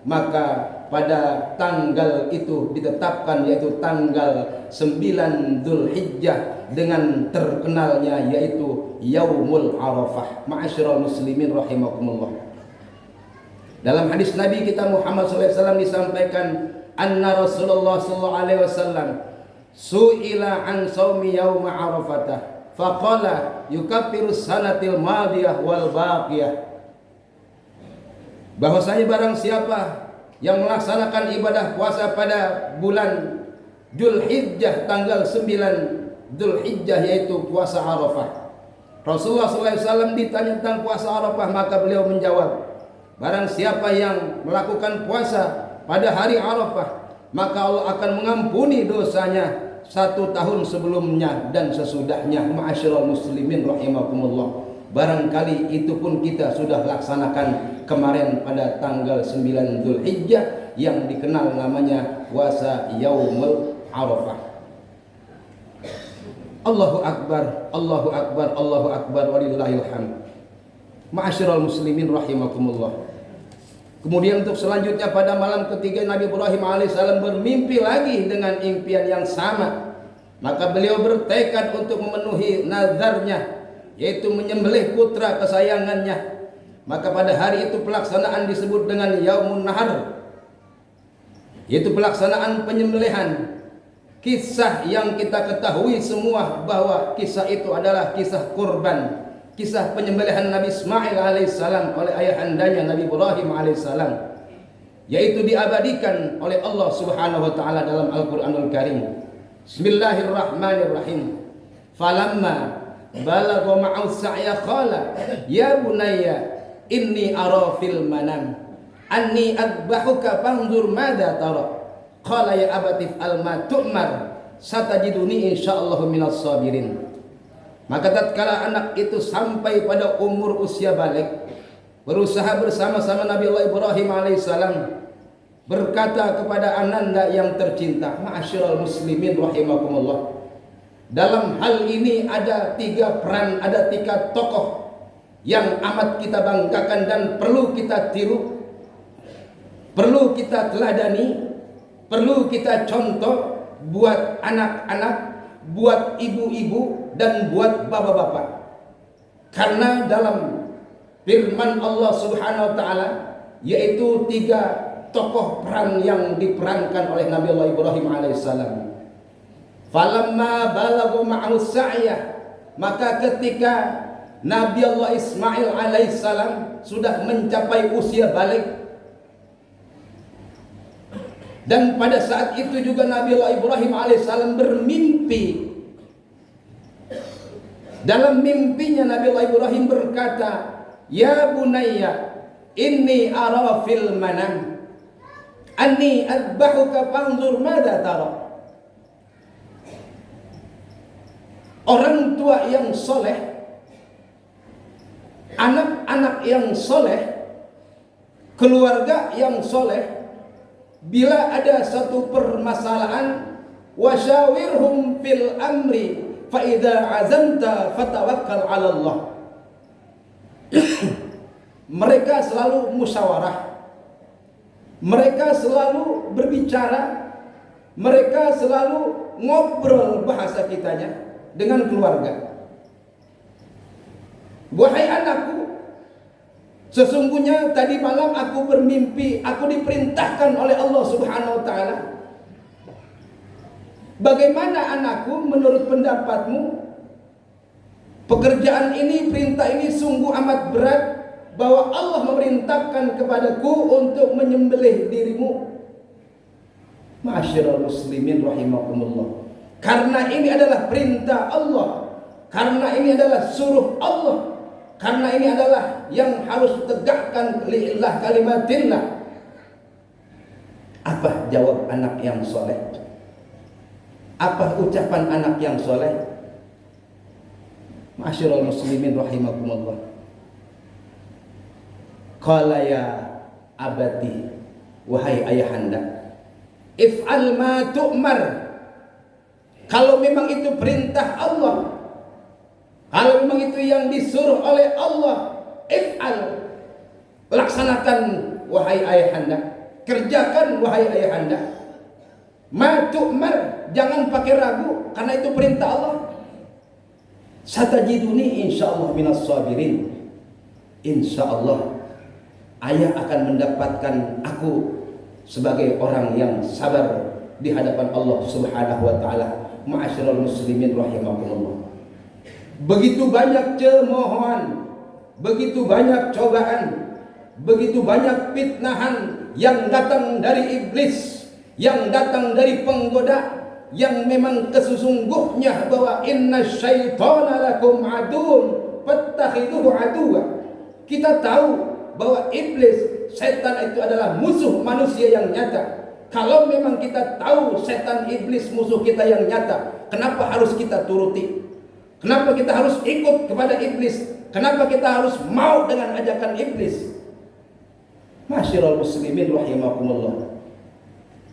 Maka pada tanggal itu ditetapkan, yaitu tanggal 9 Dzulhijjah, dengan terkenalnya yaitu Yaumul Arafah. Ma'asyiral muslimin rahimakumullah. Dalam hadis Nabi kita Muhammad SAW disampaikan, anna Rasulullah sallallahu alaihi wasallam su'ila an shaumi yaum Arafatah faqala yukaffiru sanatil madiyah wal baqiyah. Bahwasanya barang siapa yang melaksanakan ibadah puasa pada bulan Dzulhijjah tanggal 9 Dzulhijjah, yaitu puasa Arafah. Rasulullah SAW ditanya tentang puasa Arafah, maka beliau menjawab, barang siapa yang melakukan puasa pada hari Arafah, maka Allah akan mengampuni dosanya 1 tahun sebelumnya dan sesudahnya. Ma'asyiral muslimin rahimakumullah. Barangkali itu pun kita sudah laksanakan kemarin pada tanggal 9 Dzulhijjah yang dikenal namanya puasa Yaumul Arafah. Allahu Akbar, Allahu Akbar, Allahu Akbar, walillahil hamd. Ma'asyiral muslimin rahimakumullah. Kemudian untuk selanjutnya pada malam ketiga Nabi Ibrahim alaihissalam bermimpi lagi dengan impian yang sama. Maka beliau bertekad untuk memenuhi nazarnya, yaitu menyembelih putra kesayangannya. Maka pada hari itu pelaksanaan disebut dengan Yaumun Nahar, yaitu pelaksanaan penyembelihan. Kisah yang kita ketahui semua bahwa kisah itu adalah kisah kurban, kisah penyembelihan Nabi Ismail alaihissalam oleh ayahandanya Nabi Ibrahim alaihissalam, yaitu diabadikan oleh Allah Subhanahu wa taala dalam Al-Qur'anul Karim. Bismillahirrahmanirrahim. Falamma balagha ma'u sa'ya qala ya bunayya inni ara fil manam anni adbahuka fanzur madza tara. Qala ya abatif al-ma tu'mar satajiduni insyaallah minas sabirin. Maka tatkala anak itu sampai pada umur usia balik, berusaha bersama-sama Nabi Allah Ibrahim alaihissalam berkata kepada ananda yang tercinta. Ma'asyiral muslimin rahimakumullah. Dalam hal ini ada 3 peran, ada 3 tokoh yang amat kita banggakan dan perlu kita tiru, perlu kita teladani, perlu kita contoh buat anak-anak, buat ibu-ibu, dan buat bapak-bapak. Karena dalam firman Allah Subhanahu wa taala, yaitu 3 tokoh peran yang diperankan oleh Nabi Allah Ibrahim alaihissalam. Falamma balagha ma'ahu sa'ya, maka ketika Nabi Allah Ismail alaihissalam sudah mencapai usia balik, Dan pada saat itu juga Nabi Allah Ibrahim alaihissalam bermimpi. Dalam mimpinya Nabi Allah Ibrahim berkata, "Ya bunayya, inni ara fil manam anni adbahuka fanzur madza tara." Orang tua yang soleh, anak-anak yang soleh, keluarga yang soleh, bila ada satu permasalahan, wasyawirhum fil amri fa idza azamta fatawakkal 'ala Allah. Mereka selalu musyawarah. Mereka selalu berbicara. Mereka selalu ngobrol, bahasa kitanya, dengan keluarga. Wahai anakku, sesungguhnya tadi malam aku bermimpi, aku diperintahkan oleh Allah Subhanahu wa taala. Bagaimana anakku, menurut pendapatmu? Pekerjaan ini, perintah ini sungguh amat berat, bahwa Allah memerintahkan kepadaku untuk menyembelih dirimu. Ma'asyiral muslimin rahimakumullah. Karena ini adalah perintah Allah, karena ini adalah suruh Allah, karena ini adalah yang harus tegakkan lillah kalimatillah. Apa jawab anak yang soleh? Apa ucapan anak yang soleh? Ma'asyiral muslimin rahimakumullah. Qala ya abati, wahai ayahanda, if'al ma tu'mar. Kalau memang itu perintah Allah, kalau memang itu yang disuruh oleh Allah, if'al, laksanakan wahai ayahanda, kerjakan wahai ayahanda. Ma tu'mar, jangan pakai ragu, karena itu perintah Allah. Satajiduni insyaallah minas sabirin. Insyaallah ayah akan mendapatkan aku sebagai orang yang sabar di hadapan Allah Subhanahu wa taala. Ma'asyiral muslimin rahimakumullah. Begitu banyak cemoohan, begitu banyak cobaan, begitu banyak fitnahan yang datang dari iblis, yang datang dari penggoda, yang memang sesungguhnya bahwa inna syaitana lakum aduun fattakhiduhu aduwa. Kita tahu bahwa iblis, setan itu adalah musuh manusia yang nyata. Kalau memang kita tahu setan iblis musuh kita yang nyata, kenapa harus kita turuti? Kenapa kita harus ikut kepada iblis? Kenapa kita harus mau dengan ajakan iblis? Ma'asyiral muslimin rahimakumullah.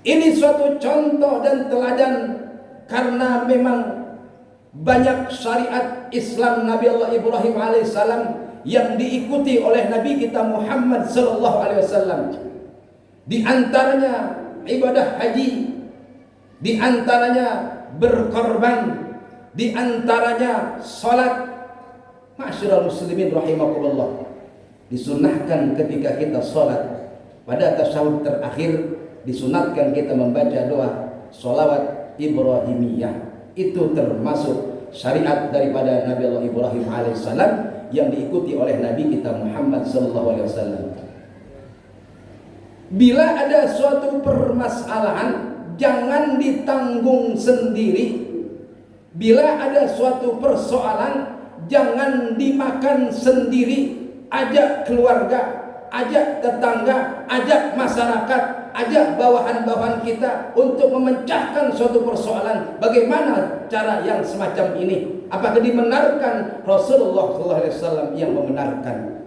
Ini suatu contoh dan teladan, karena memang banyak syariat Islam Nabi Allah Ibrahim alaihissalam yang diikuti oleh Nabi kita Muhammad sallallahu alaihi wasallam. Di antaranya ibadah haji, di antaranya berkorban, di antaranya salat. Ma'asyiral muslimin rahimakumullah. Disunahkan ketika kita salat, pada tasyahud terakhir disunatkan kita membaca doa sholawat Ibrahimiyah. Itu termasuk syariat daripada Nabi Allah Ibrahim alaihissalam yang diikuti oleh Nabi kita Muhammad sallallahu alaihi wasallam. Bila ada suatu permasalahan, jangan ditanggung sendiri. Bila ada suatu persoalan, jangan dimakan sendiri. Ajak keluarga, ajak tetangga, ajak masyarakat, ajak bawahan-bawahan kita untuk memecahkan suatu persoalan. Bagaimana cara yang semacam ini? Apakah dibenarkan? Rasulullah SAW yang membenarkan.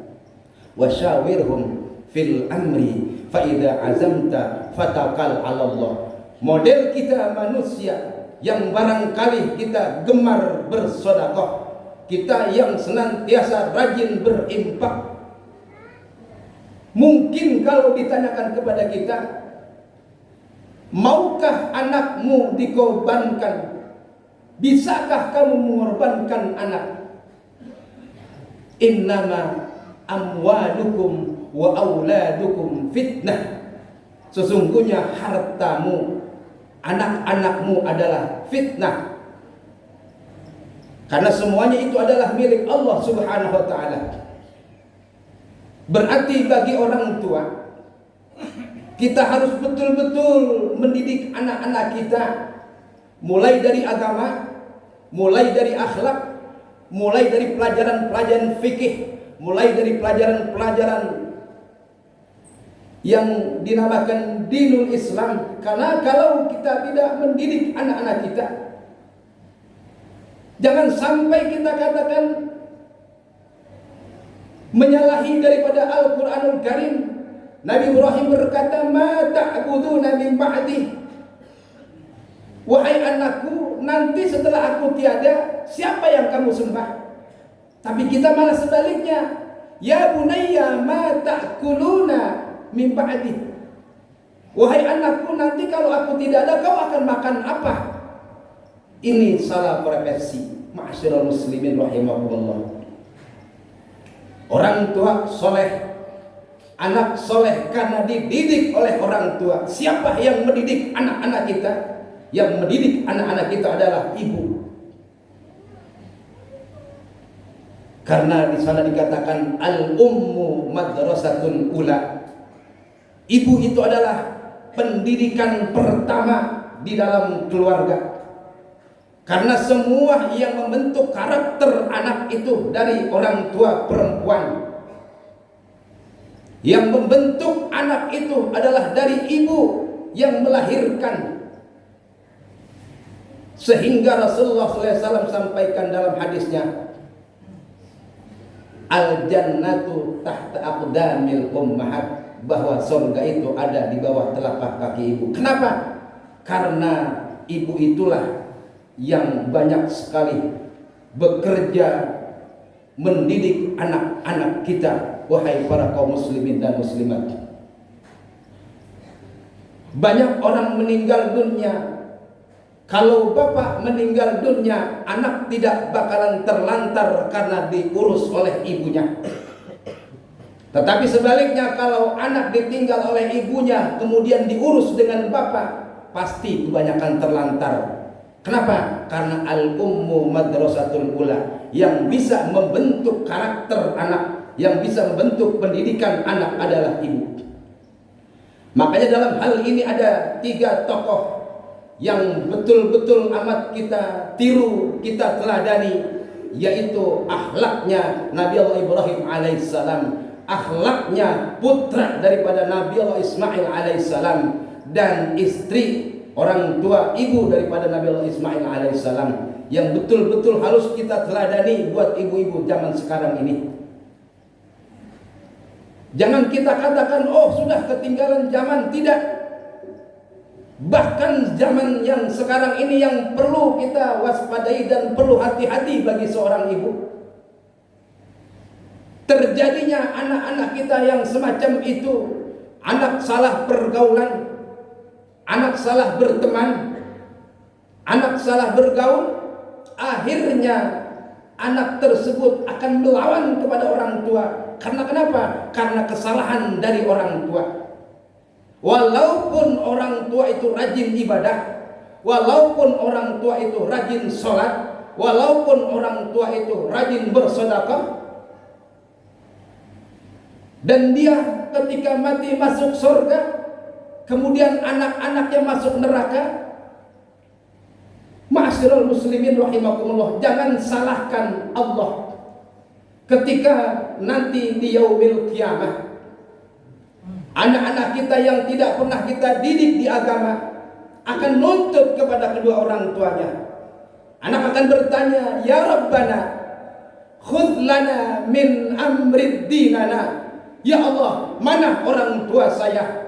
Wasyawirhum fil amri fa idza azamta fatawakkal 'ala Allah. Model kita manusia yang barangkali kita gemar bersedekah, kita yang senantiasa rajin berinfak. Mungkin kalau ditanyakan kepada kita, maukah anakmu dikorbankan? Bisakah kamu mengorbankan anak? Innama amwalukum wa auladukum fitnah. Sesungguhnya hartamu, anak-anakmu adalah fitnah. Karena semuanya itu adalah milik Allah Subhanahu wa taala. Berarti bagi orang tua, Kita harus betul-betul mendidik anak-anak kita, mulai dari agama, mulai dari akhlak, mulai dari pelajaran-pelajaran fikih, mulai dari pelajaran-pelajaran yang dinamakan dinul Islam. Karena kalau kita tidak mendidik anak-anak kita, jangan sampai kita katakan menyalahi daripada Al-Quranul Karim. Nabi Ibrahim berkata, "Ma ta'buduna min ba'di." Wahai anakku, nanti setelah aku tiada, siapa yang kamu sembah? Tapi kita malah sebaliknya. Ya bunayya ma ta'kuluna min ba'di. Wahai anakku, nanti kalau aku tidak ada, kau akan makan apa? Ini salah persepsi. Ma'asyiral muslimin rahimakumullah. Orang tua soleh, anak soleh karena dididik oleh orang tua. Siapa yang mendidik anak-anak kita? Yang mendidik anak-anak kita adalah ibu. Karena di sana dikatakan al-ummu madrasatun ula. Ibu itu adalah pendidikan pertama di dalam keluarga. Karena semua yang membentuk karakter anak itu dari orang tua perempuan. Yang membentuk anak itu adalah dari ibu yang melahirkan. Sehingga Rasulullah SAW sampaikan dalam hadisnya, al-jannatu tahta aqdamil ummahat, bahwa surga itu ada di bawah telapak kaki ibu. Kenapa? Karena ibu itulah yang banyak sekali bekerja mendidik anak-anak kita, wahai para kaum muslimin dan muslimat. Banyak orang meninggal dunia. Kalau bapak meninggal dunia, anak tidak bakalan terlantar karena diurus oleh ibunya. Tetapi sebaliknya, kalau anak ditinggal oleh ibunya kemudian diurus dengan bapak, pasti kebanyakan terlantar. Kenapa? Karena al-ummu madrasatul ula. Yang bisa membentuk karakter anak, yang bisa membentuk pendidikan anak adalah ibu. Makanya dalam hal ini ada 3 tokoh yang betul-betul amat kita tiru, kita teladani, yaitu akhlaknya Nabi Allah Ibrahim alaihissalam, akhlaknya putra daripada Nabi Allah Ismail alaihissalam, dan istri orang tua ibu daripada Nabi Allah Ismail alaihissalam, yang betul-betul harus kita teladani buat ibu-ibu zaman sekarang ini. Jangan kita katakan, oh sudah ketinggalan zaman. Tidak. Bahkan zaman yang sekarang ini yang perlu kita waspadai dan perlu hati-hati bagi seorang ibu. Terjadinya anak-anak kita yang semacam itu, anak salah pergaulan, anak salah berteman, anak salah bergaul, akhirnya anak tersebut akan melawan kepada orang tua. Karena kenapa? Karena kesalahan dari orang tua. Walaupun orang tua itu rajin ibadah, walaupun orang tua itu rajin sholat, walaupun orang tua itu rajin bersedekah, dan dia ketika mati masuk surga, kemudian anak-anaknya masuk neraka. Ma'asyiral muslimin rahimakumullah, jangan salahkan Allah ketika nanti di yaumil qiyamah anak-anak kita yang tidak pernah kita didik di agama akan nuntut kepada kedua orang tuanya. Anak akan bertanya, ya Rabbana khudh lana min amrid dinana. Ya Allah, mana orang tua saya?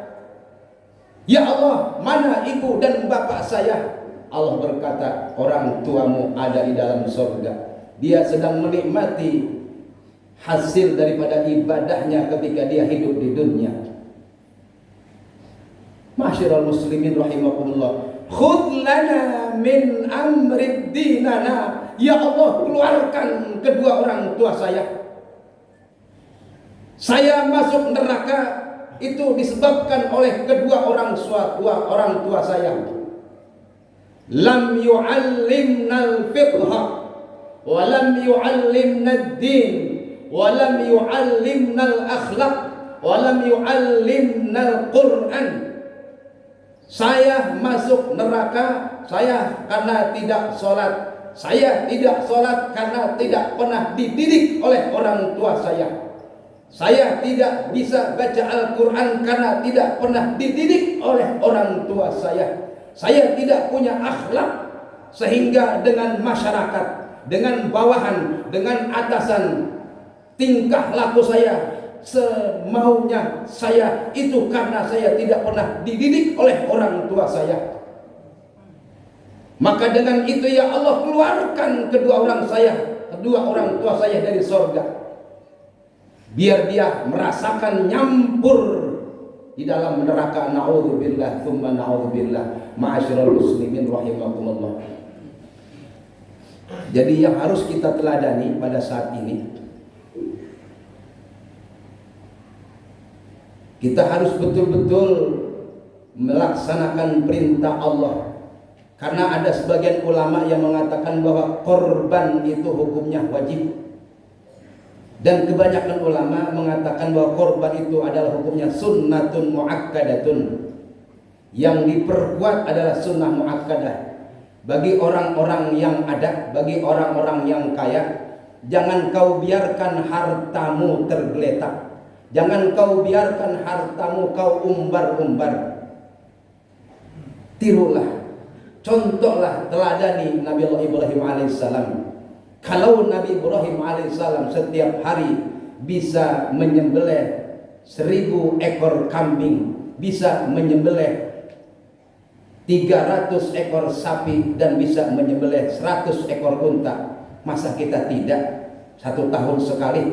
Ya Allah, mana ibu dan bapak saya? Allah berkata, orang tuamu ada di dalam surga. Dia sedang menikmati hasil daripada ibadahnya ketika dia hidup di dunia. Ma'asyiral muslimin rahimakumullah, khudh lana min amrid dinana. Ya Allah, keluarkan kedua orang tua saya. Saya masuk neraka itu disebabkan oleh kedua orang tua saya. Lam yu'allimna al-fiqha wa lam yu'allimna ad-din wa lam yu'allimna al-akhlaq wa lam yu'allimnal Qur'an. Saya masuk neraka saya karena tidak sholat. Saya tidak sholat karena tidak pernah dididik oleh orang tua saya. Saya tidak bisa baca Al-Quran karena tidak pernah dididik oleh orang tua saya. Saya tidak punya akhlak sehingga dengan masyarakat, dengan bawahan, dengan atasan, tingkah laku saya semaunya saya itu karena saya tidak pernah dididik oleh orang tua saya. Maka dengan itu ya Allah keluarkan kedua orang tua saya dari surga. Biar dia merasakan nyampur di dalam neraka. Na'udzubillah tsumma na'udzubillah. Ma'asyiral muslimin rahimakumullah. Jadi yang harus kita teladani pada saat ini, kita harus betul-betul melaksanakan perintah Allah. Karena ada sebagian ulama yang mengatakan bahwa korban itu hukumnya wajib. Dan kebanyakan ulama mengatakan bahwa korban itu adalah hukumnya sunnatun muakkadatun. Yang diperkuat adalah sunnah muakkadah. Bagi orang-orang yang ada, bagi orang-orang yang kaya, jangan kau biarkan hartamu tergeletak. Jangan kau biarkan hartamu kau umbar-umbar. Tirulah, contohlah, teladani Nabi Allah Ibrahim alaihissalam. Kalau Nabi Ibrahim alaihissalam setiap hari bisa menyembelih 1000 ekor kambing, bisa menyembelih 300 ekor sapi, dan bisa menyembelih 100 ekor unta, masa kita tidak 1 tahun sekali?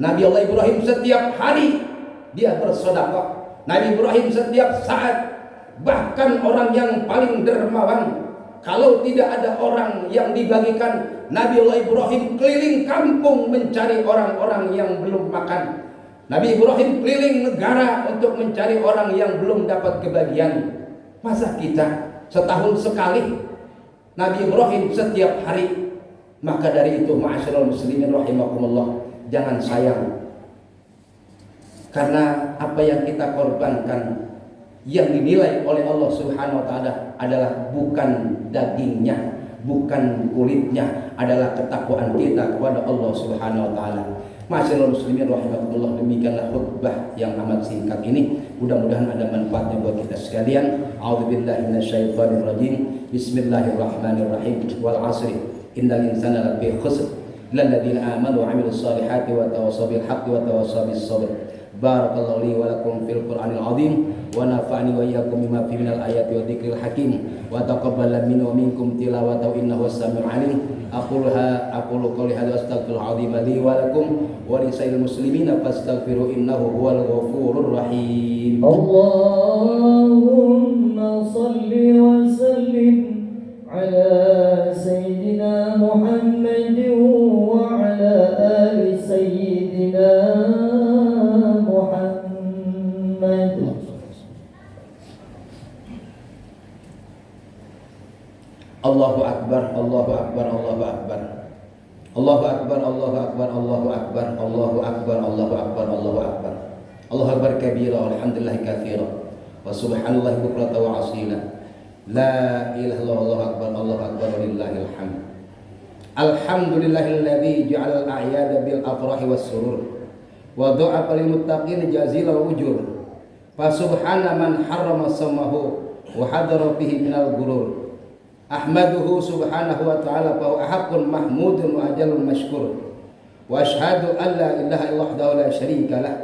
Nabi Allah Ibrahim setiap hari dia bersedekah. Nabi Ibrahim setiap saat, bahkan orang yang paling dermawan, kalau tidak ada orang yang dibagikan, Nabi Allah Ibrahim keliling kampung mencari orang-orang yang belum makan. Nabi Ibrahim keliling negara untuk mencari orang yang belum dapat kebagian. Masa kita setahun sekali? Nabi Ibrahim setiap hari. Maka dari itu ma'asyiral muslimin rahimakumullah, jangan sayang. Karena apa yang kita korbankan, yang dinilai oleh Allah Subhanahu wa taala adalah bukan dagingnya, bukan kulitnya, adalah ketakwaan kita kepada Allah Subhanahu wa taala. Ma'asyiral muslimin rahimakumullah, demikianlah khutbah yang amat singkat ini. Mudah-mudahan ada manfaatnya buat kita sekalian. A'udzubillahi minasyaitonir rajim. Bismillahirrahmanirrahim. Wal 'asri innal insana lafi khusr illal ladzina amanu wa 'amilus solihati wa tawassaw bil haqqi wa tawassaw bis sabr. Barakallahu li wa lakum fil Qur'anil azim wa nafa'ani wa iyyakum bima fihi minal ayati wa dzikril hakim wa taqabbal minni wa minkum tilawatahu innahu was-sami'ul 'alim. Aqulu qawli hadza astaghfirul 'azim li wa lakum wa li sa'iril muslimina fastaghfiru innahu huwal ghafurur rahim. Allahumma shalli wa sallim ala sayyidina Muhammadin wa ala ali sayyidina Allahu akbar, Allahu akbar, Allahu akbar. Allahu akbar, Allahu akbar, Allahu akbar, Allahu akbar, Allahu akbar, Allahu akbar. Allahu akbar kabira, walhamdulillah katsira. Wa subhanallahi bukratan wa asila. La ilaha illallah, Allahu akbar, Allahu akbar, walillahil hamd. Alhamdulillahilladzi ja'ala al-a'yada bil afrahi was surur wa dha'afa lil muttaqin jazilal ujur. Fa subhana man harrama samahu wa hadara bihi minal gurur. Ahmaduhu subhanahu wa ta'ala fa huwa haqqun mahmudun wa ajalun mashkur. Wa ashhadu an la ilaha illallah la syarika lah.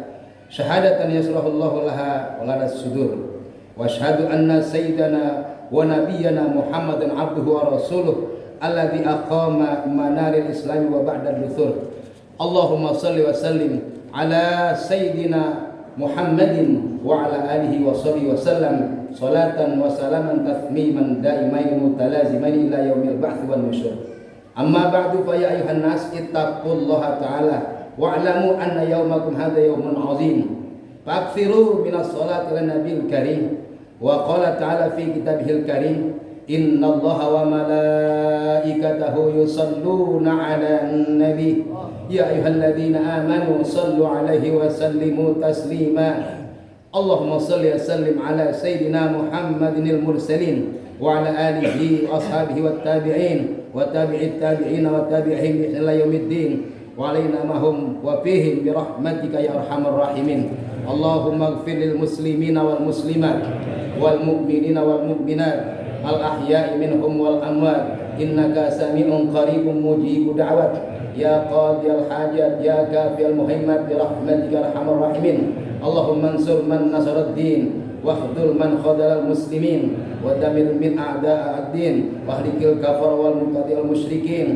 Syahadatan yasrahu Allahu laha wa lana sudur. Wa ashhadu anna sayyidana wa nabiyyana Muhammadan abduhu wa rasuluh alladzi aqama manaril islam wa ba'da al-duthur. Allahumma salli wa sallim ala sayyidina Muhammadin wa ala alihi wa sahbihi wa sallam salatan wa salaman tathmiman daimain mutalazimain ila yaumil ba'ts wan nusyur. Amma ba'du fa ya ayuhan nas ittaqullaha ta'ala wa'lamu anna yawmakum hadha yawmun 'azim. Fakthiru minas salati ala nabiyil karim. Wa qala ta'ala fi kitabihil karim, innallaha wa malaikatahu yusalluna 'alan nabi يا أيها الذين آمنوا صلوا عليه وسلموا تسليما اللهم صل وسلم على سيدنا محمد المرسلين وعلى آله وأصحابه والتابعين وتابع التابعين والتابعين إلى يوم الدين وعلينا معهم وفيهم برحمتك يا أرحم الراحمين اللهم اغفر للمسلمين والمسلمات والمؤمنين والمؤمنات الأحياء منهم والأموات إنك سميع قريب مجيب دعوات يا قاضي الحاجات يا كافي المهمات برحمتك يا أرحم الراحمين اللهم انصر من نصر الدين واخذل من خذل المسلمين ودمر من أعداء الدين واهلك الكفر والمبتدع المشركين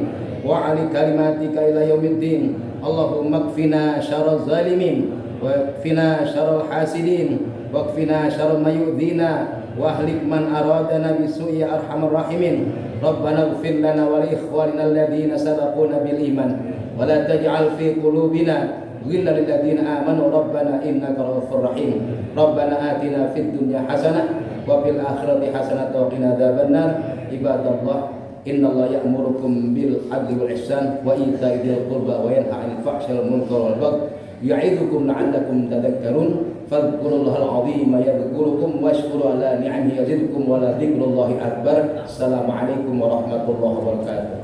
وعلي كلماتك إلى يوم الدين اللهم اكفنا شر الظالمين واكفنا شر الحاسدين واكفنا شر ما يؤذينا واهلك من أرادنا بسوء يا أرحم الراحمين ربنا اغفر لنا ولإخواننا الذين سبقونا بالإيمان ولا تجعل في قلوبنا غلا للذين آمنوا ربنا إنك رؤوف رحيم ربنا آتنا في الدنيا حسنة وفي الآخرة حسنة وقنا عذاب النار عباد الله إن الله يأمركم بالعدل والإحسان وإيتاء ذي القربى وينهى عن الفحشاء والمنكر والبغي يعظكم لعلكم تذكرون فاذكروا الله العظيم يذكركم واشكروا على نعمه يزدكم ولذكر الله أكبر السلام عليكم ورحمة الله وبركاته.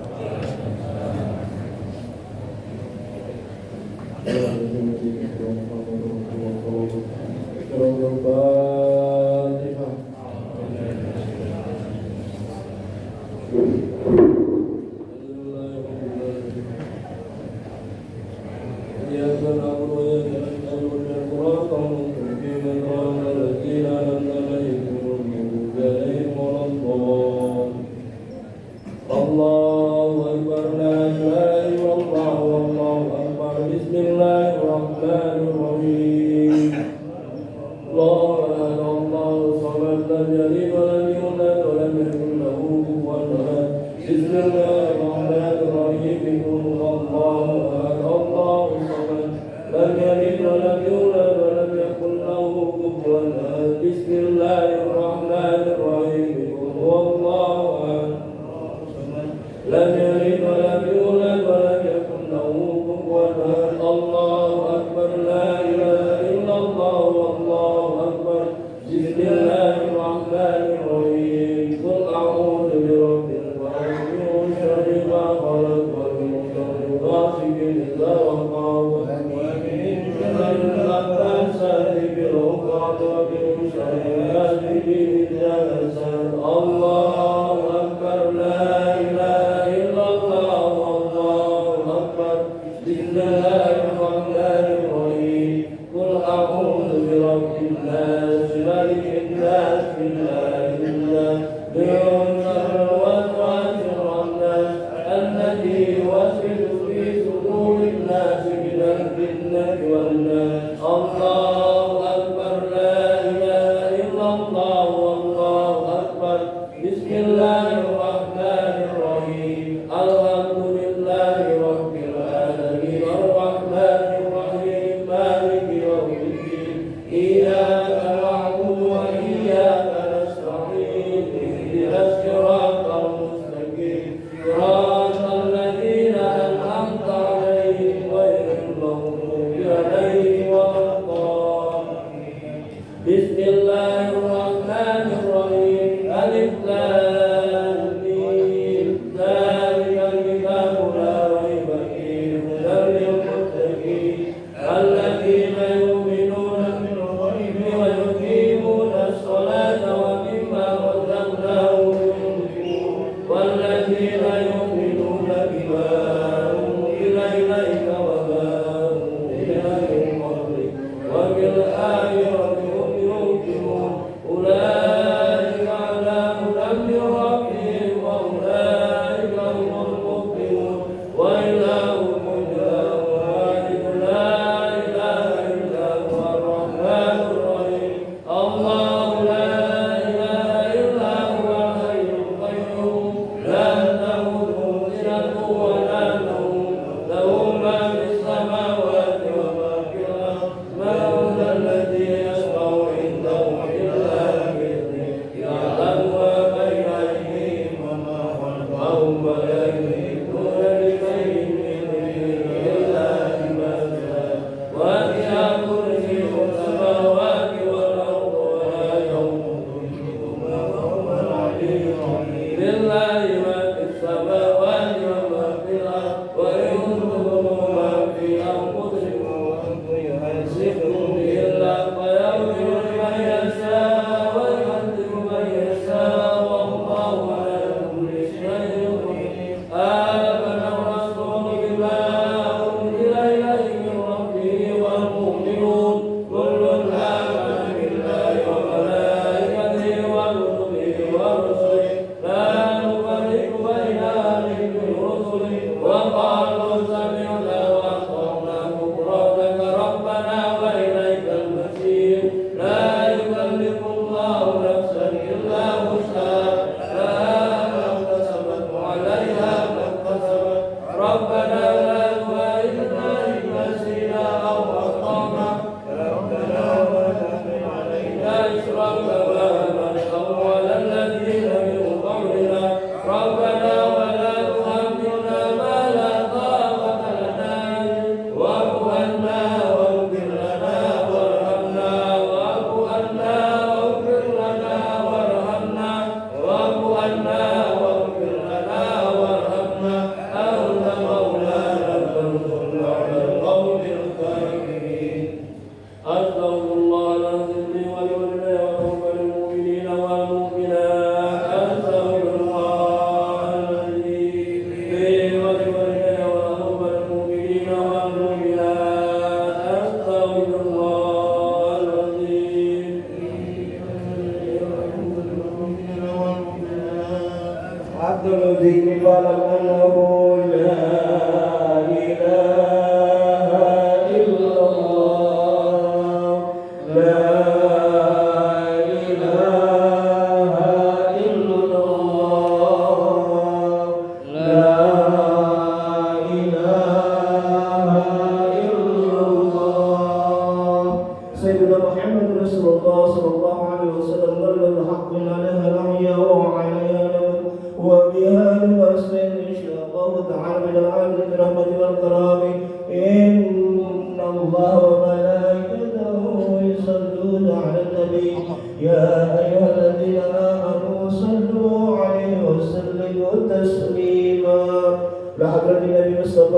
إياك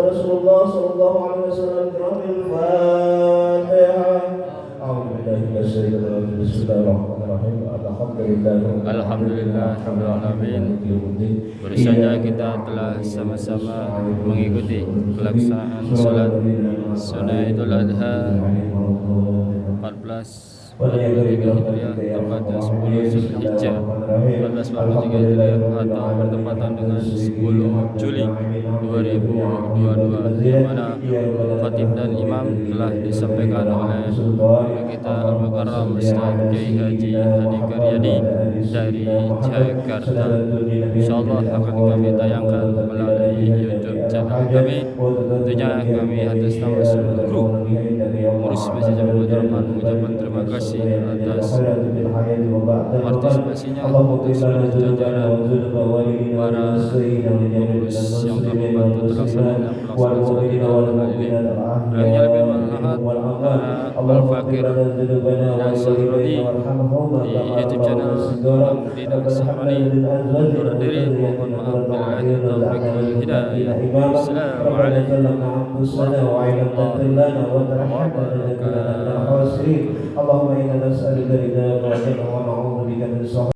رسول الله صلى الله عليه وسلم برب الفاتحة. أعوذ بالله من الشيطان الرجيم. بسم الله الرحمن الرحيم. Alhamdulillah Rabbil Alamin. Baru saja kita telah sama-sama mengikuti pelaksanaan salat Sunnah Idul Adha 1443 Hijriah tepatnya 10 Zulhijjah 1443 Hijriah atau bertepatan dengan 10 Juli 2022, di mana khatib dan imam telah disampaikan oleh kita Al-Mukarram Ustaz Kiai Haji Hadi Karyadi dari Jakarta. Insyaallah akan kami tayangkan melalui YouTube channel kami. Tentunya kami atas nama seluruh kru Pengurus Masjid Jami Rahman mengucapkan terima kasih atas partisipasinya, atas seluruh jajaran para pengurus yang telah membantu terlaksananya pelaksanaan salat Idul Adha ini. Yang lebih bermanfaat para al-fakir dan sahroni di YouTube channel Dina Sahroni. Undur diri, mohon maaf. Billahi taufiq wal hidayah. Assalamualaikum warahmatullahi wabarakatuh. اللهم إنا نسألك رضاك وجنة ونعوذ بك من سخطك.